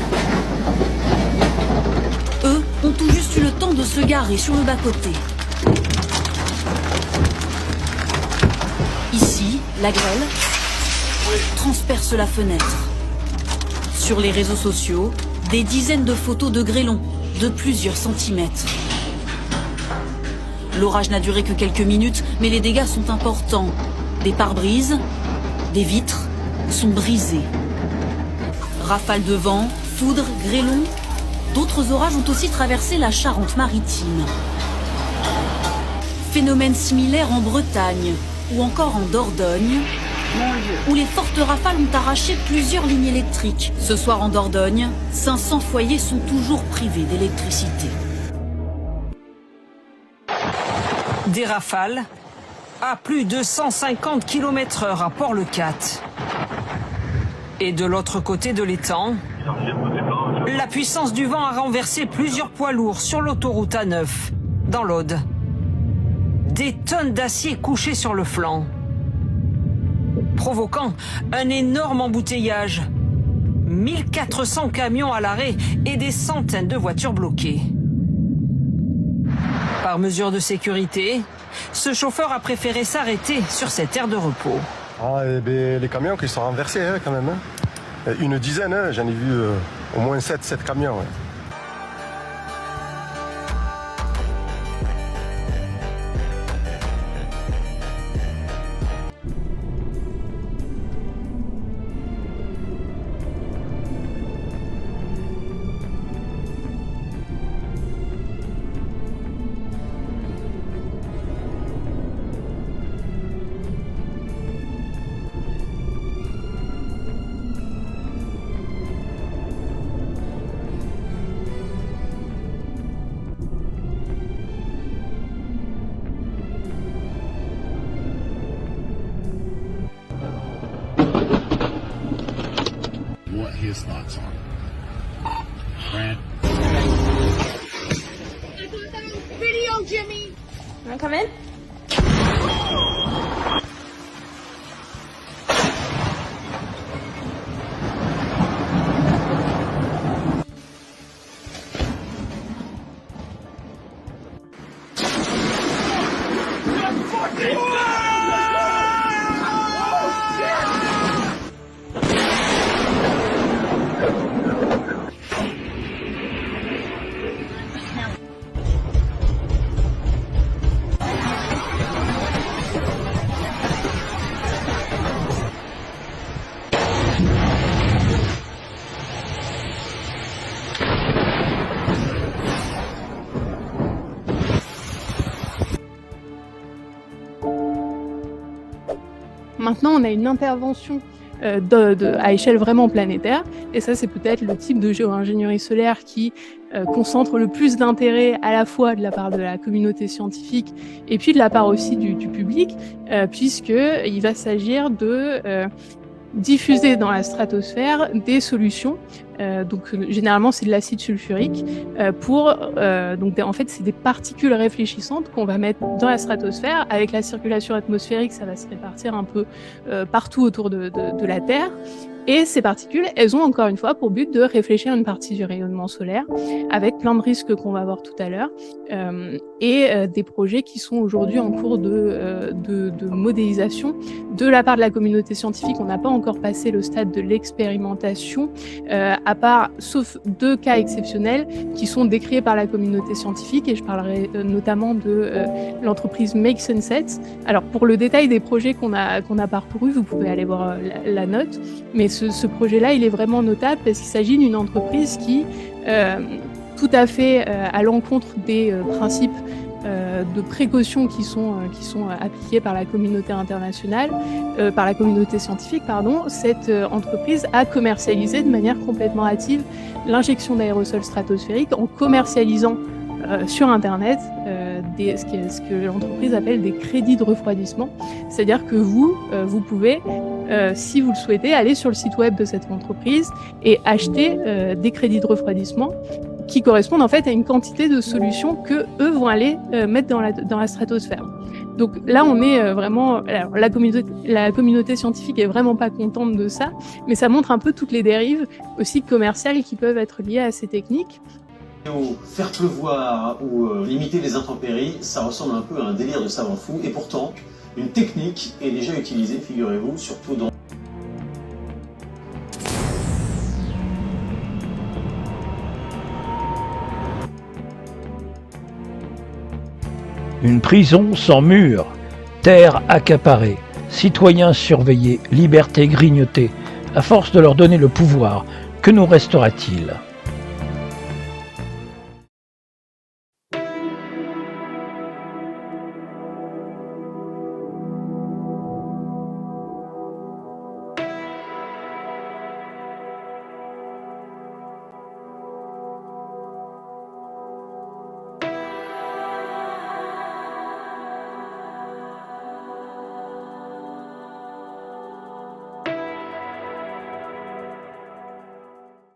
Eux ont tout juste eu le temps de se garer sur le bas-côté. Ici, la grêle transperce la fenêtre. Sur les réseaux sociaux, des dizaines de photos de grêlons de plusieurs centimètres. L'orage n'a duré que quelques minutes, mais les dégâts sont importants. Des pare-brises, des vitres sont brisées. Rafales de vent, foudre, grêlons, d'autres orages ont aussi traversé la Charente-Maritime. Phénomène similaire en Bretagne ou encore en Dordogne, où les fortes rafales ont arraché plusieurs lignes électriques. Ce soir en Dordogne, 500 foyers sont toujours privés d'électricité. Des rafales à plus de 150 km/h à Port-le-Cat. Et de l'autre côté de l'étang, la puissance du vent a renversé plusieurs poids lourds sur l'autoroute A9, dans l'Aude. Des tonnes d'acier couchées sur le flanc, provoquant un énorme embouteillage. 1400 camions à l'arrêt et des centaines de voitures bloquées. Par mesure de sécurité, ce chauffeur a préféré s'arrêter sur cette aire de repos. Les camions qui sont renversés quand même. Une dizaine, j'en ai vu au moins 7 camions. His thoughts on Grant. Video, Jimmy. You wanna come in? Maintenant, on a une intervention à échelle vraiment planétaire, et ça c'est peut-être le type de géo-ingénierie solaire qui concentre le plus d'intérêt à la fois de la part de la communauté scientifique et puis de la part aussi du public, puisqu'il va s'agir de diffuser dans la stratosphère des solutions, donc généralement c'est de l'acide sulfurique, en fait c'est des particules réfléchissantes qu'on va mettre dans la stratosphère. Avec la circulation atmosphérique, ça va se répartir un peu partout autour de la Terre. Et ces particules, elles ont encore une fois pour but de réfléchir une partie du rayonnement solaire, avec plein de risques qu'on va voir tout à l'heure, et des projets qui sont aujourd'hui en cours de modélisation de la part de la communauté scientifique. On n'a pas encore passé le stade de l'expérimentation, sauf 2 cas exceptionnels qui sont décriés par la communauté scientifique, et je parlerai notamment de l'entreprise Make Sunset. Alors pour le détail des projets qu'on a parcourus, vous pouvez aller voir la note, mais ce projet-là, il est vraiment notable parce qu'il s'agit d'une entreprise qui, tout à fait à l'encontre des principes de précaution qui sont appliqués par la communauté internationale, par la communauté scientifique, cette entreprise a commercialisé de manière complètement hâtive l'injection d'aérosols stratosphériques en commercialisant sur Internet ce que l'entreprise appelle des crédits de refroidissement. C'est-à-dire que vous pouvez, si vous le souhaitez, aller sur le site web de cette entreprise et acheter des crédits de refroidissement qui correspondent en fait à une quantité de solutions que eux vont aller mettre dans la stratosphère. Donc là, on est vraiment... Alors, la communauté scientifique est vraiment pas contente de ça, mais ça montre un peu toutes les dérives aussi commerciales qui peuvent être liées à ces techniques. Faire pleuvoir ou limiter les intempéries, ça ressemble un peu à un délire de savant fou, et pourtant, une technique est déjà utilisée, figurez-vous, surtout dans... Une prison sans murs, terre accaparée, citoyens surveillés, liberté grignotée. À force de leur donner le pouvoir, que nous restera-t-il ?